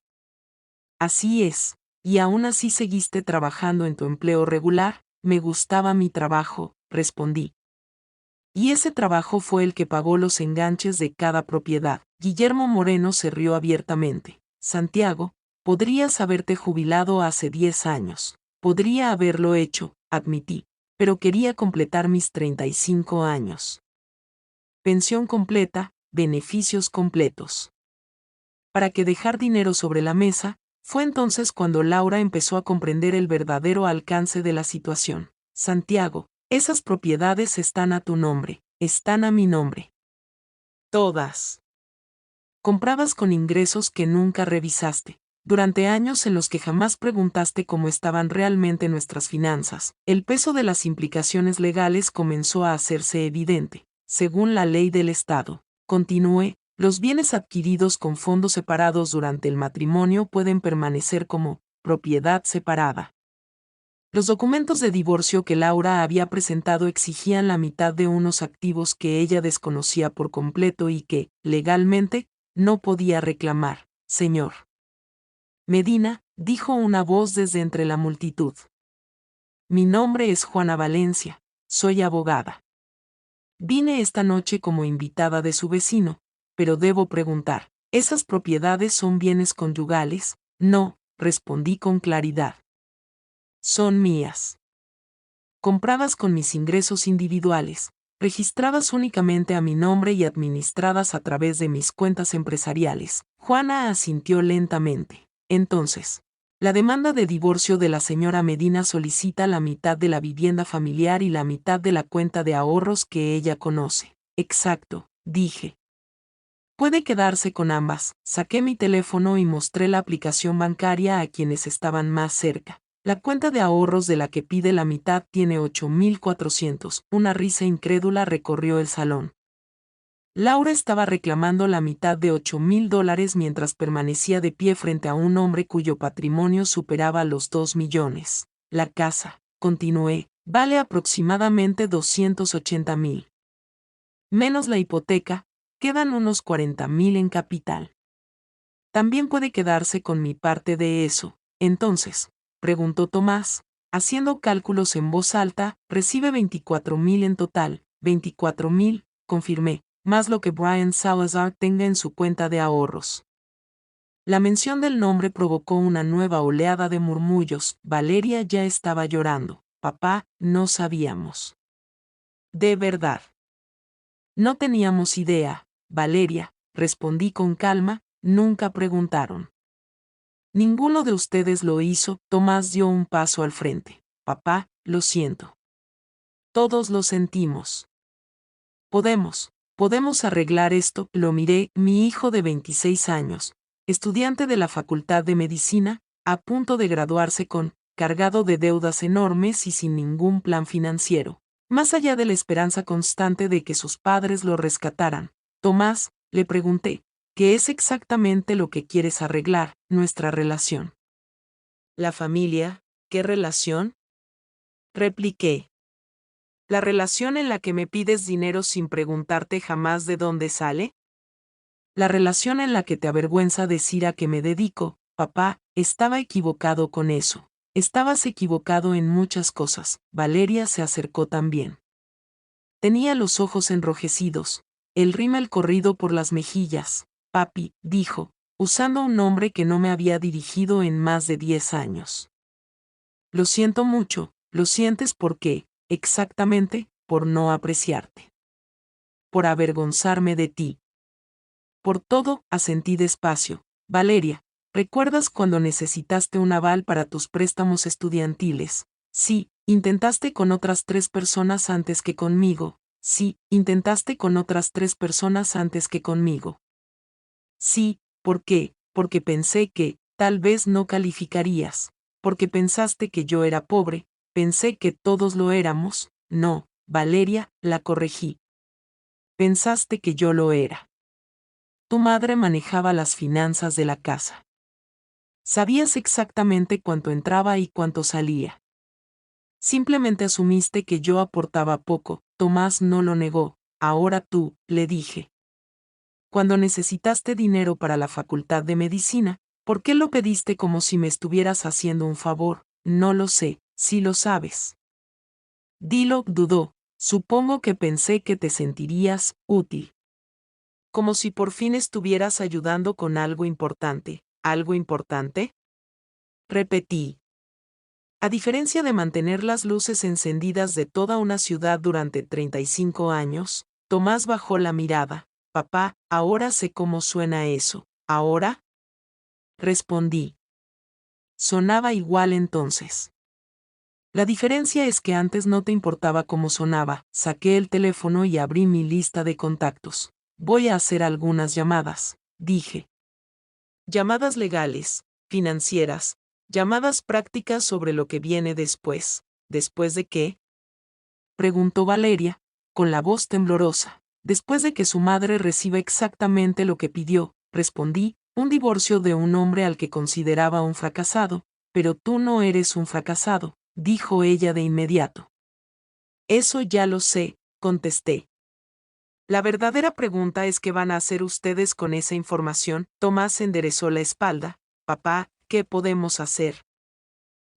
Así es. ¿Y aún así seguiste trabajando en tu empleo regular? Me gustaba mi trabajo, respondí. Y ese trabajo fue el que pagó los enganches de cada propiedad. Guillermo Moreno se rió abiertamente. Santiago, podrías haberte jubilado hace 10 años. Podría haberlo hecho, admití, pero quería completar mis 35 años. Pensión completa, beneficios completos. ¿Para qué dejar dinero sobre la mesa? Fue entonces cuando Laura empezó a comprender el verdadero alcance de la situación. Santiago, esas propiedades están a tu nombre, están a mi nombre. Todas. Comprabas con ingresos que nunca revisaste. Durante años en los que jamás preguntaste cómo estaban realmente nuestras finanzas, el peso de las implicaciones legales comenzó a hacerse evidente. Según la ley del Estado, continué, los bienes adquiridos con fondos separados durante el matrimonio pueden permanecer como propiedad separada. Los documentos de divorcio que Laura había presentado exigían la mitad de unos activos que ella desconocía por completo y que, legalmente, no podía reclamar. Señor Medina, dijo una voz desde entre la multitud. Mi nombre es Juana Valencia, soy abogada. Vine esta noche como invitada de su vecino, pero debo preguntar, ¿esas propiedades son bienes conyugales? No, respondí con claridad. Son mías. Compradas con mis ingresos individuales, registradas únicamente a mi nombre y administradas a través de mis cuentas empresariales. Juana asintió lentamente. Entonces, la demanda de divorcio de la señora Medina solicita la mitad de la vivienda familiar y la mitad de la cuenta de ahorros que ella conoce. Exacto, dije. Puede quedarse con ambas. Saqué mi teléfono y mostré la aplicación bancaria a quienes estaban más cerca. La cuenta de ahorros de la que pide la mitad tiene 8.400. Una risa incrédula recorrió el salón. Laura estaba reclamando la mitad de $8.000 mientras permanecía de pie frente a un hombre cuyo patrimonio superaba los 2 millones. La casa, continué, vale aproximadamente 280.000. Menos la hipoteca, quedan unos 40.000 en capital. También puede quedarse con mi parte de eso. Entonces, preguntó Tomás, haciendo cálculos en voz alta, recibe 24.000 en total. 24.000, confirmé, más lo que Brian Salazar tenga en su cuenta de ahorros. La mención del nombre provocó una nueva oleada de murmullos. Valeria ya estaba llorando. Papá, no sabíamos. De verdad. No teníamos idea, Valeria, respondí con calma, nunca preguntaron. Ninguno de ustedes lo hizo. Tomás dio un paso al frente. Papá, lo siento. Todos lo sentimos. Podemos arreglar esto. Lo miré, mi hijo de 26 años, estudiante de la Facultad de Medicina, a punto de graduarse cargado de deudas enormes y sin ningún plan financiero. Más allá de la esperanza constante de que sus padres lo rescataran. Tomás, le pregunté, ¿qué es exactamente lo que quieres arreglar? Nuestra relación. ¿La familia? ¿Qué relación? Repliqué. ¿La relación en la que me pides dinero sin preguntarte jamás de dónde sale? La relación en la que te avergüenza decir a qué me dedico. Papá, estaba equivocado con eso. Estabas equivocado en muchas cosas. Valeria se acercó también. Tenía los ojos enrojecidos, el rímel corrido por las mejillas. Papi, dijo, usando un nombre que no me había dirigido en más de 10 años. Lo siento mucho. Lo sientes por qué, exactamente, por no apreciarte. Por avergonzarme de ti. Por todo, asentí despacio. Valeria, ¿recuerdas cuando necesitaste un aval para tus préstamos estudiantiles? Sí, intentaste con otras 3 personas antes que conmigo. Sí, intentaste con otras 3 personas antes que conmigo. Sí, ¿por qué? Porque pensé que, tal vez no calificarías. Porque pensaste que yo era pobre, pensé que todos lo éramos. No, Valeria, la corregí. Pensaste que yo lo era. Tu madre manejaba las finanzas de la casa. Sabías exactamente cuánto entraba y cuánto salía. Simplemente asumiste que yo aportaba poco. Tomás no lo negó. Ahora tú, le dije. Cuando necesitaste dinero para la facultad de medicina, ¿Por qué lo pediste como si me estuvieras haciendo un favor? No lo sé, si lo sabes. Dilo, dudó. Supongo que pensé que te sentirías útil. Como si por fin estuvieras ayudando con algo importante. ¿Algo importante? Repetí. A diferencia de mantener las luces encendidas de toda una ciudad durante 35 años, Tomás bajó la mirada. Papá, ahora sé cómo suena eso. ¿Ahora? Respondí. Sonaba igual entonces. La diferencia es que antes no te importaba cómo sonaba. Saqué el teléfono y abrí mi lista de contactos. Voy a hacer algunas llamadas, dije. Llamadas legales, financieras, llamadas prácticas sobre lo que viene después. ¿Después de qué? Preguntó Valeria, con la voz temblorosa. Después de que su madre reciba exactamente lo que pidió, respondí, un divorcio de un hombre al que consideraba un fracasado. Pero tú no eres un fracasado, dijo ella de inmediato. Eso ya lo sé, contesté. La verdadera pregunta es qué van a hacer ustedes con esa información. Tomás enderezó la espalda. Papá, ¿qué podemos hacer?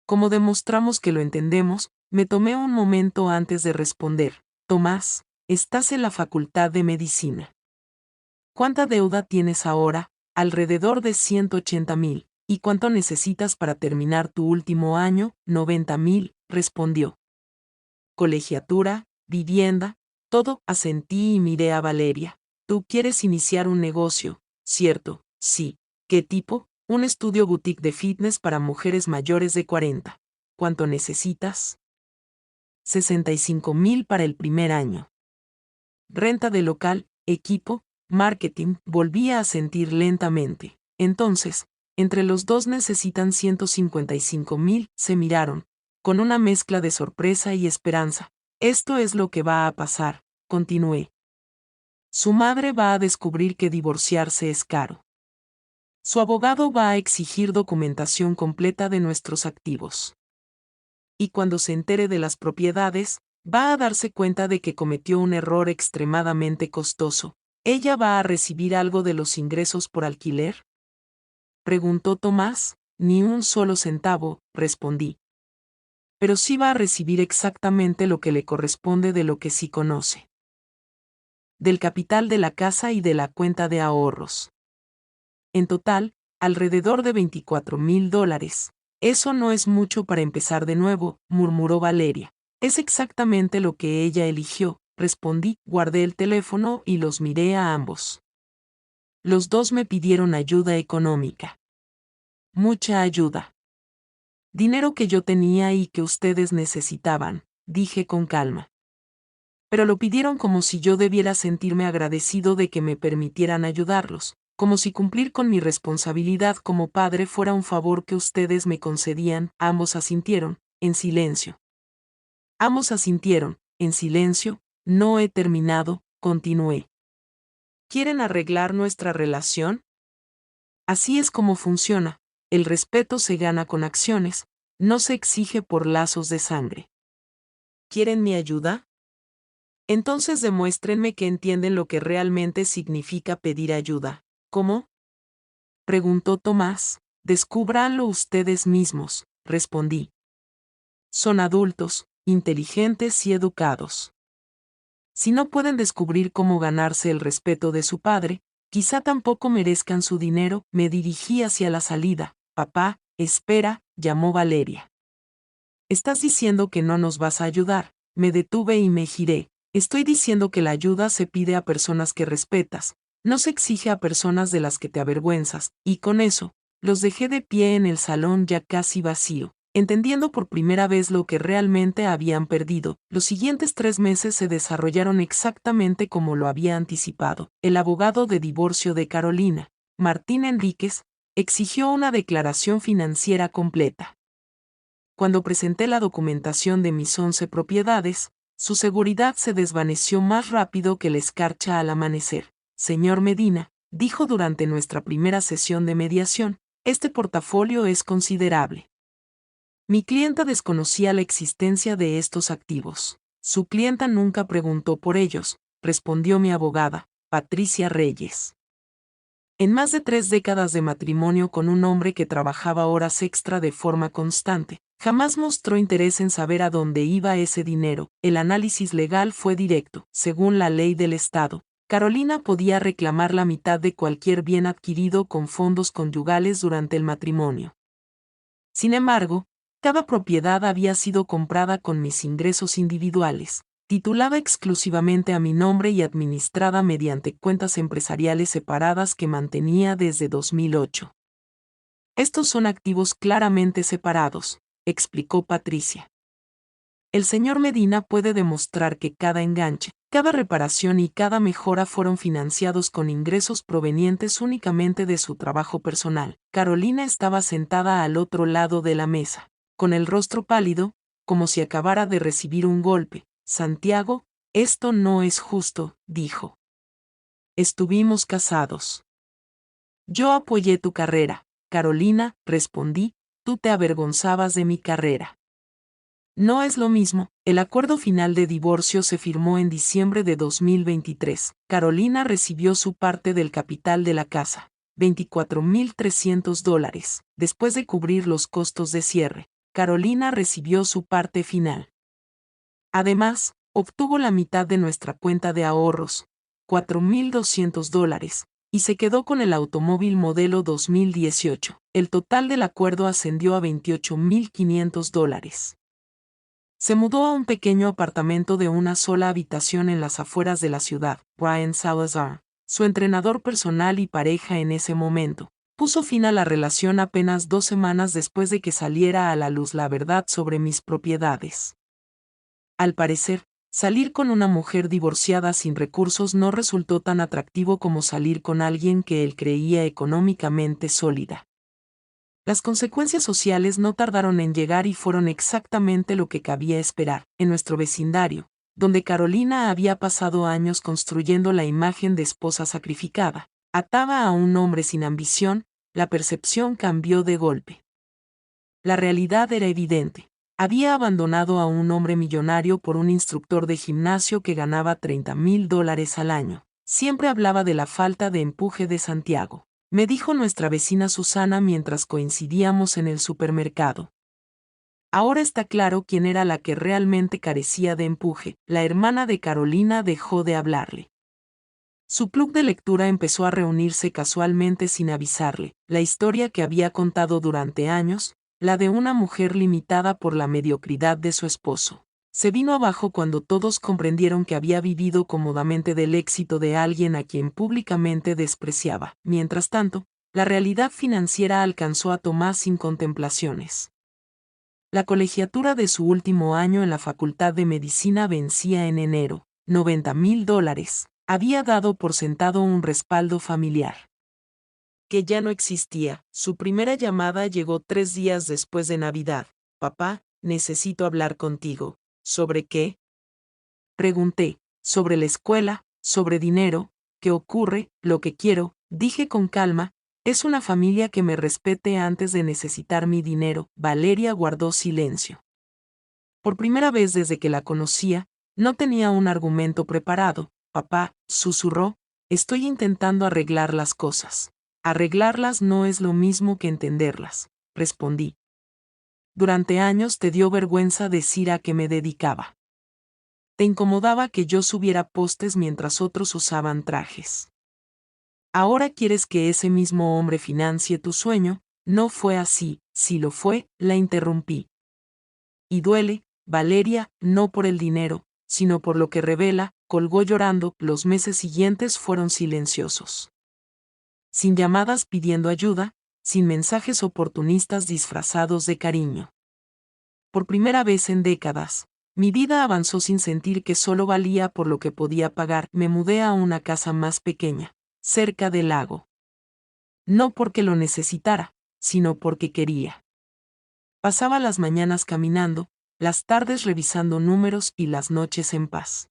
Como demostramos que lo entendemos, me tomé un momento antes de responder. Tomás, estás en la facultad de medicina. ¿Cuánta deuda tienes ahora? Alrededor de 180,000. ¿Y cuánto necesitas para terminar tu último año? 90,000, respondió. Colegiatura, vivienda, todo. Asentí y miré a Valeria. Tú quieres iniciar un negocio, ¿cierto? Sí. ¿Qué tipo? Un estudio boutique de fitness para mujeres mayores de 40. ¿Cuánto necesitas? 65,000 para el primer año. Renta de local, equipo, marketing. Volví a asentir lentamente. Entonces, entre los dos necesitan 155,000. Se miraron, con una mezcla de sorpresa y esperanza. Esto es lo que va a pasar, continué. Su madre va a descubrir que divorciarse es caro. Su abogado va a exigir documentación completa de nuestros activos. Y cuando se entere de las propiedades, va a darse cuenta de que cometió un error extremadamente costoso. ¿Ella va a recibir algo de los ingresos por alquiler? Preguntó Tomás. Ni un solo centavo, respondí. Pero sí va a recibir exactamente lo que le corresponde de lo que sí conoce. Del capital de la casa y de la cuenta de ahorros. En total, alrededor de $24,000. Eso no es mucho para empezar de nuevo, murmuró Valeria. Es exactamente lo que ella eligió, respondí, guardé el teléfono y los miré a ambos. Los dos me pidieron ayuda económica. Mucha ayuda. Dinero que yo tenía y que ustedes necesitaban, dije con calma. Pero lo pidieron como si yo debiera sentirme agradecido de que me permitieran ayudarlos, como si cumplir con mi responsabilidad como padre fuera un favor que ustedes me concedían. Ambos asintieron, en silencio. Ambos asintieron, en silencio. No he terminado, continué. ¿Quieren arreglar nuestra relación? Así es como funciona. El respeto se gana con acciones, no se exige por lazos de sangre. ¿Quieren mi ayuda? Entonces demuéstrenme que entienden lo que realmente significa pedir ayuda. ¿Cómo? Preguntó Tomás. Descúbranlo ustedes mismos, respondí. Son adultos, inteligentes y educados. Si no pueden descubrir cómo ganarse el respeto de su padre, quizá tampoco merezcan su dinero. Me dirigí hacia la salida. Papá, espera, llamó Valeria. Estás diciendo que no nos vas a ayudar. Me detuve y me giré. Estoy diciendo que la ayuda se pide a personas que respetas, no se exige a personas de las que te avergüenzas, y con eso, los dejé de pie en el salón ya casi vacío, entendiendo por primera vez lo que realmente habían perdido. Los siguientes 3 meses se desarrollaron exactamente como lo había anticipado. El abogado de divorcio de Carolina, Martín Enríquez, exigió una declaración financiera completa. Cuando presenté la documentación de mis 11 propiedades, su seguridad se desvaneció más rápido que la escarcha al amanecer. Señor Medina, dijo durante nuestra primera sesión de mediación, este portafolio es considerable. Mi clienta desconocía la existencia de estos activos. Su clienta nunca preguntó por ellos, respondió mi abogada, Patricia Reyes. En más de 3 décadas de matrimonio con un hombre que trabajaba horas extra de forma constante, jamás mostró interés en saber a dónde iba ese dinero. El análisis legal fue directo. Según la ley del Estado, Carolina podía reclamar la mitad de cualquier bien adquirido con fondos conyugales durante el matrimonio. Sin embargo, cada propiedad había sido comprada con mis ingresos individuales, titulada exclusivamente a mi nombre y administrada mediante cuentas empresariales separadas que mantenía desde 2008. Estos son activos claramente separados, explicó Patricia. El señor Medina puede demostrar que cada enganche, cada reparación y cada mejora fueron financiados con ingresos provenientes únicamente de su trabajo personal. Carolina estaba sentada al otro lado de la mesa, con el rostro pálido, como si acabara de recibir un golpe. Santiago, esto no es justo, dijo. Estuvimos casados. Yo apoyé tu carrera, Carolina, respondí, tú te avergonzabas de mi carrera. No es lo mismo. El acuerdo final de divorcio se firmó en diciembre de 2023. Carolina recibió su parte del capital de la casa, $24,300. Después de cubrir los costos de cierre, Carolina recibió su parte final. Además, obtuvo la mitad de nuestra cuenta de ahorros, $4,200, y se quedó con el automóvil modelo 2018. El total del acuerdo ascendió a $28,500. Se mudó a un pequeño apartamento de una sola habitación en las afueras de la ciudad. Brian Salazar, su entrenador personal y pareja en ese momento, puso fin a la relación apenas 2 semanas después de que saliera a la luz la verdad sobre mis propiedades. Al parecer, salir con una mujer divorciada sin recursos no resultó tan atractivo como salir con alguien que él creía económicamente sólida. Las consecuencias sociales no tardaron en llegar y fueron exactamente lo que cabía esperar. En nuestro vecindario, donde Carolina había pasado años construyendo la imagen de esposa sacrificada, atada a un hombre sin ambición, la percepción cambió de golpe. La realidad era evidente. Había abandonado a un hombre millonario por un instructor de gimnasio que ganaba $30,000 al año. Siempre hablaba de la falta de empuje de Santiago, me dijo nuestra vecina Susana mientras coincidíamos en el supermercado. Ahora está claro quién era la que realmente carecía de empuje. La hermana de Carolina dejó de hablarle. Su club de lectura empezó a reunirse casualmente sin avisarle. La historia que había contado durante años, la de una mujer limitada por la mediocridad de su esposo, se vino abajo cuando todos comprendieron que había vivido cómodamente del éxito de alguien a quien públicamente despreciaba. Mientras tanto, la realidad financiera alcanzó a Tomás sin contemplaciones. La colegiatura de su último año en la Facultad de Medicina vencía en enero. $90,000. Había dado por sentado un respaldo familiar que ya no existía. Su primera llamada llegó 3 días después de Navidad. Papá, necesito hablar contigo. ¿Sobre qué? Pregunté. Sobre la escuela, sobre dinero. ¿Qué ocurre? Lo que quiero, dije con calma, es una familia que me respete antes de necesitar mi dinero. Valeria guardó silencio. Por primera vez desde que la conocía, no tenía un argumento preparado. Papá, susurró, estoy intentando arreglar las cosas. Arreglarlas no es lo mismo que entenderlas, respondí. Durante años te dio vergüenza decir a qué me dedicaba. Te incomodaba que yo subiera postes mientras otros usaban trajes. Ahora quieres que ese mismo hombre financie tu sueño. No fue así. Si lo fue, la interrumpí. Y duele, Valeria, no por el dinero, sino por lo que revela, colgó llorando. Los meses siguientes fueron silenciosos. Sin llamadas pidiendo ayuda, sin mensajes oportunistas disfrazados de cariño. Por primera vez en décadas, mi vida avanzó sin sentir que solo valía por lo que podía pagar. Me mudé a una casa más pequeña, cerca del lago. No porque lo necesitara, sino porque quería. Pasaba las mañanas caminando, las tardes revisando números y las noches en paz.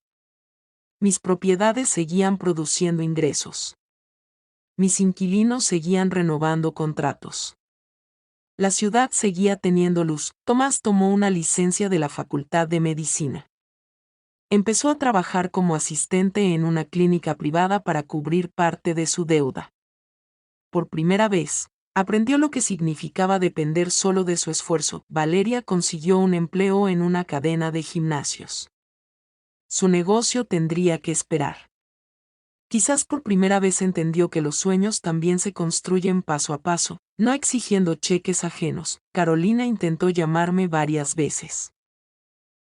Mis propiedades seguían produciendo ingresos. Mis inquilinos seguían renovando contratos. La ciudad seguía teniendo luz. Tomás tomó una licencia de la Facultad de Medicina. Empezó a trabajar como asistente en una clínica privada para cubrir parte de su deuda. por primera vez, aprendió lo que significaba depender solo de su esfuerzo. Valeria consiguió un empleo en una cadena de gimnasios. Su negocio tendría que esperar. Quizás por primera vez entendió que los sueños también se construyen paso a paso, no exigiendo cheques ajenos. Carolina intentó llamarme varias veces.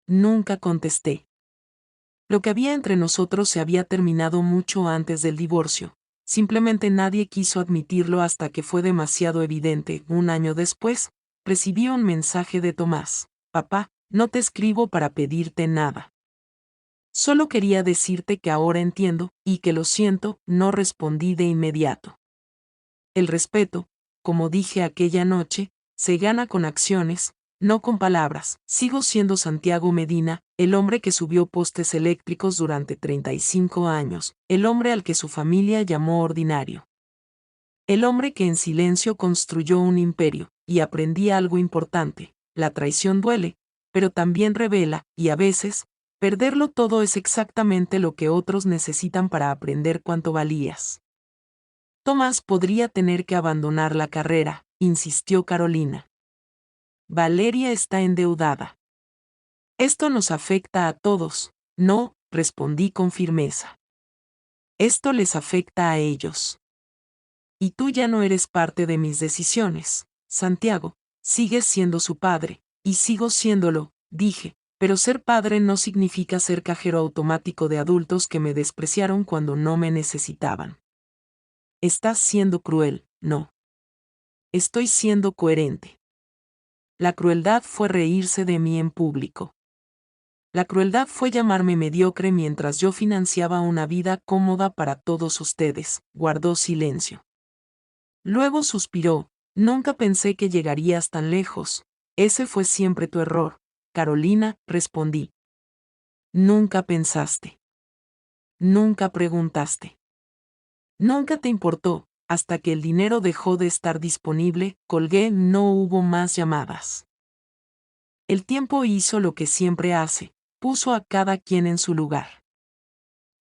Nunca contesté. Lo que había entre nosotros se había terminado mucho antes del divorcio. Simplemente nadie quiso admitirlo hasta que fue demasiado evidente. Un año después, recibí un mensaje de Tomás. Papá, no te escribo para pedirte nada. Solo quería decirte que ahora entiendo, y que lo siento. No respondí de inmediato. El respeto, como dije aquella noche, se gana con acciones, no con palabras. Sigo siendo Santiago Medina, el hombre que subió postes eléctricos durante 35 años, el hombre al que su familia llamó ordinario. El hombre que en silencio construyó un imperio, y aprendí algo importante: la traición duele, pero también revela, y a veces, perderlo todo es exactamente lo que otros necesitan para aprender cuánto valías. Tomás podría tener que abandonar la carrera, insistió Carolina. Valeria está endeudada. Esto nos afecta a todos. No, respondí con firmeza. Esto les afecta a ellos. Y tú ya no eres parte de mis decisiones, Santiago. Sigues siendo su padre, y sigo siéndolo, dije, pero ser padre no significa ser cajero automático de adultos que me despreciaron cuando no me necesitaban. Estás siendo cruel, no. Estoy siendo coherente. La crueldad fue reírse de mí en público. La crueldad fue llamarme mediocre mientras yo financiaba una vida cómoda para todos ustedes. Guardó silencio. Luego suspiró. Nunca pensé que llegarías tan lejos. Ese fue siempre tu error, Carolina, respondí. Nunca pensaste. Nunca preguntaste. Nunca te importó. Hasta que el dinero dejó de estar disponible, colgué. No hubo más llamadas. El tiempo hizo lo que siempre hace, puso a cada quien en su lugar.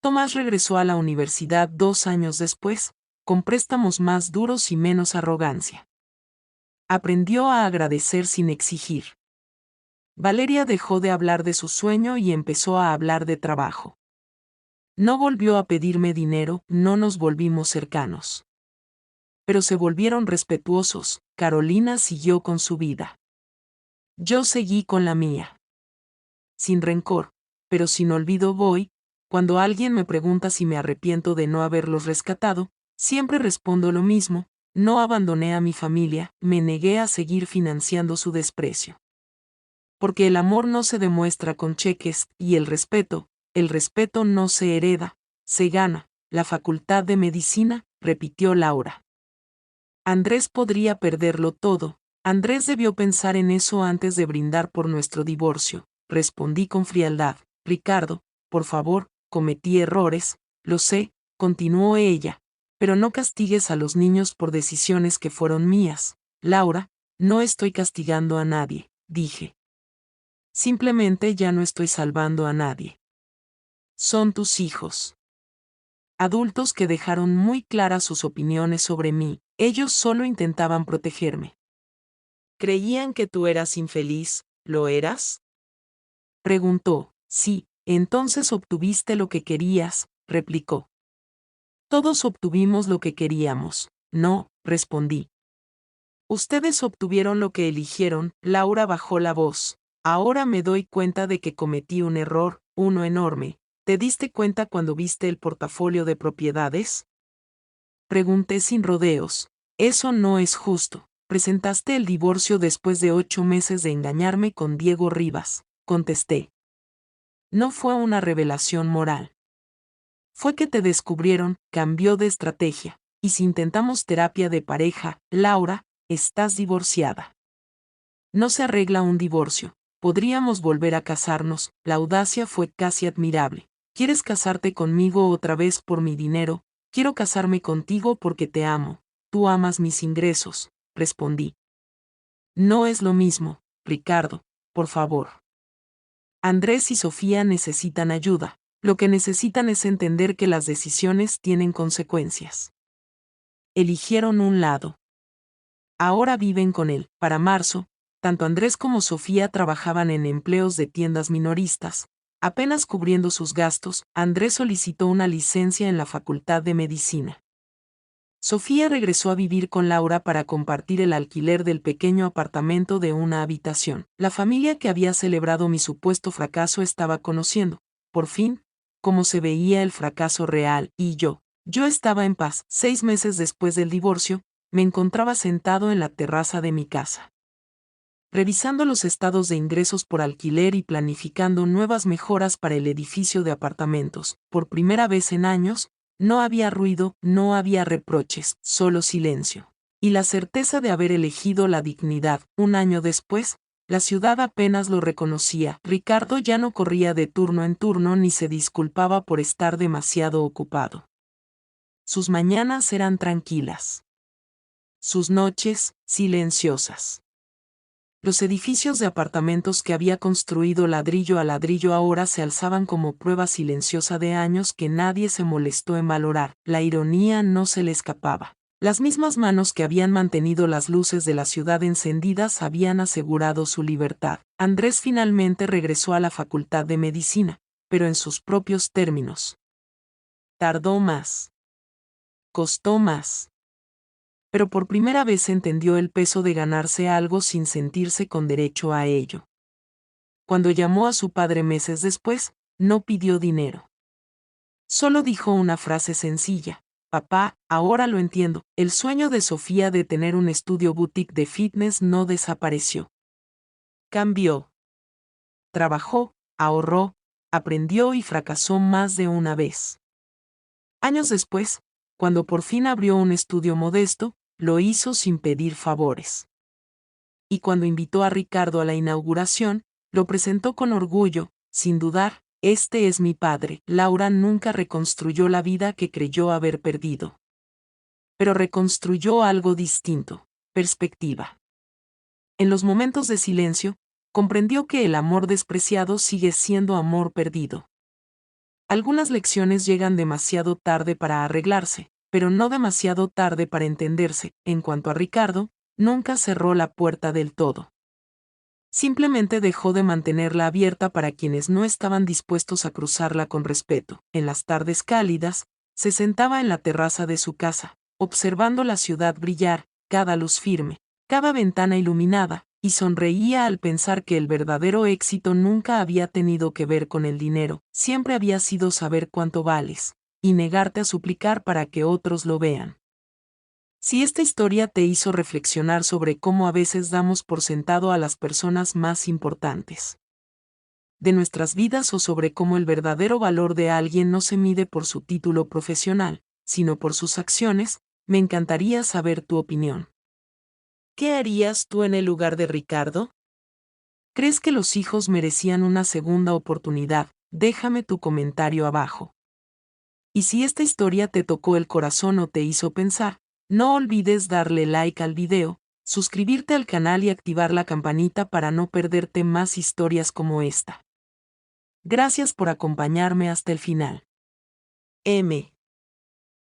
Tomás regresó a la universidad 2 años después, con préstamos más duros y menos arrogancia. Aprendió a agradecer sin exigir. Valeria dejó de hablar de su sueño y empezó a hablar de trabajo. No volvió a pedirme dinero, no nos volvimos cercanos. Pero se volvieron respetuosos. Carolina siguió con su vida. Yo seguí con la mía. Sin rencor, pero sin olvido voy. Cuando alguien me pregunta si me arrepiento de no haberlos rescatado, siempre respondo lo mismo: no abandoné a mi familia, me negué a seguir financiando su desprecio. Porque el amor no se demuestra con cheques, y el respeto no se hereda, se gana. La facultad de medicina, repitió Laura. Andrés podría perderlo todo. Andrés debió pensar en eso antes de brindar por nuestro divorcio, respondí con frialdad. Ricardo, por favor, cometí errores, lo sé, continuó ella, pero no castigues a los niños por decisiones que fueron mías. Laura, no estoy castigando a nadie, dije. Simplemente ya no estoy salvando a nadie. Son tus hijos. Adultos que dejaron muy claras sus opiniones sobre mí. Ellos solo intentaban protegerme. ¿Creían que tú eras infeliz? ¿Lo eras? Preguntó. Sí, entonces obtuviste lo que querías, replicó. Todos obtuvimos lo que queríamos. No, respondí. Ustedes obtuvieron lo que eligieron. Laura bajó la voz. Ahora me doy cuenta de que cometí un error, uno enorme. ¿Te diste cuenta cuando viste el portafolio de propiedades? Pregunté sin rodeos. Eso no es justo. Presentaste el divorcio después de 8 meses de engañarme con Diego Rivas, contesté. No fue una revelación moral. Fue que te descubrieron, cambió de estrategia, y si intentamos terapia de pareja, Laura, estás divorciada. No se arregla un divorcio. Podríamos volver a casarnos. La audacia fue casi admirable. ¿Quieres casarte conmigo otra vez por mi dinero? Quiero casarme contigo porque te amo. Tú amas mis ingresos, respondí. No es lo mismo, Ricardo, por favor. Andrés y Sofía necesitan ayuda. Lo que necesitan es entender que las decisiones tienen consecuencias. eligieron un lado. Ahora viven con él. Para marzo, tanto Andrés como Sofía trabajaban en empleos de tiendas minoristas. Apenas cubriendo sus gastos, Andrés solicitó una licencia en la Facultad de Medicina. Sofía regresó a vivir con Laura para compartir el alquiler del pequeño apartamento de una habitación. La familia que había celebrado mi supuesto fracaso estaba conociendo, por fin, cómo se veía el fracaso real, y yo estaba en paz. 6 meses después del divorcio, me encontraba sentado en la terraza de mi casa, revisando los estados de ingresos por alquiler y planificando nuevas mejoras para el edificio de apartamentos. Por primera vez en años, no había ruido, no había reproches, solo silencio. Y la certeza de haber elegido la dignidad. Un año después, la ciudad apenas lo reconocía. Ricardo ya no corría de turno en turno ni se disculpaba por estar demasiado ocupado. Sus mañanas eran tranquilas. Sus noches, silenciosas. Los edificios de apartamentos que había construido ladrillo a ladrillo ahora se alzaban como prueba silenciosa de años que nadie se molestó en valorar. La ironía no se le escapaba. Las mismas manos que habían mantenido las luces de la ciudad encendidas habían asegurado su libertad. Andrés finalmente regresó a la Facultad de Medicina, pero en sus propios términos. Tardó más. Costó más. Pero por primera vez entendió el peso de ganarse algo sin sentirse con derecho a ello. Cuando llamó a su padre meses después, no pidió dinero. Solo dijo una frase sencilla: papá, ahora lo entiendo. El sueño de Sofía de tener un estudio boutique de fitness no desapareció. Cambió. Trabajó, ahorró, aprendió y fracasó más de una vez. Años después, cuando por fin abrió un estudio modesto, lo hizo sin pedir favores. Y cuando invitó a Ricardo a la inauguración, lo presentó con orgullo, sin dudar: este es mi padre. Laura nunca reconstruyó la vida que creyó haber perdido. Pero reconstruyó algo distinto: perspectiva. En los momentos de silencio, comprendió que el amor despreciado sigue siendo amor perdido. Algunas lecciones llegan demasiado tarde para arreglarse, pero no demasiado tarde para entenderse. En cuanto a Ricardo, nunca cerró la puerta del todo. Simplemente dejó de mantenerla abierta para quienes no estaban dispuestos a cruzarla con respeto. En las tardes cálidas, se sentaba en la terraza de su casa, observando la ciudad brillar, cada luz firme, cada ventana iluminada, y sonreía al pensar que el verdadero éxito nunca había tenido que ver con el dinero, siempre había sido saber cuánto vales, y negarte a suplicar para que otros lo vean. Si esta historia te hizo reflexionar sobre cómo a veces damos por sentado a las personas más importantes de nuestras vidas, o sobre cómo el verdadero valor de alguien no se mide por su título profesional, sino por sus acciones, me encantaría saber tu opinión. ¿Qué harías tú en el lugar de Ricardo? ¿Crees que los hijos merecían una segunda oportunidad? Déjame tu comentario abajo. Y si esta historia te tocó el corazón o te hizo pensar, no olvides darle like al video, suscribirte al canal y activar la campanita para no perderte más historias como esta. Gracias por acompañarme hasta el final. M.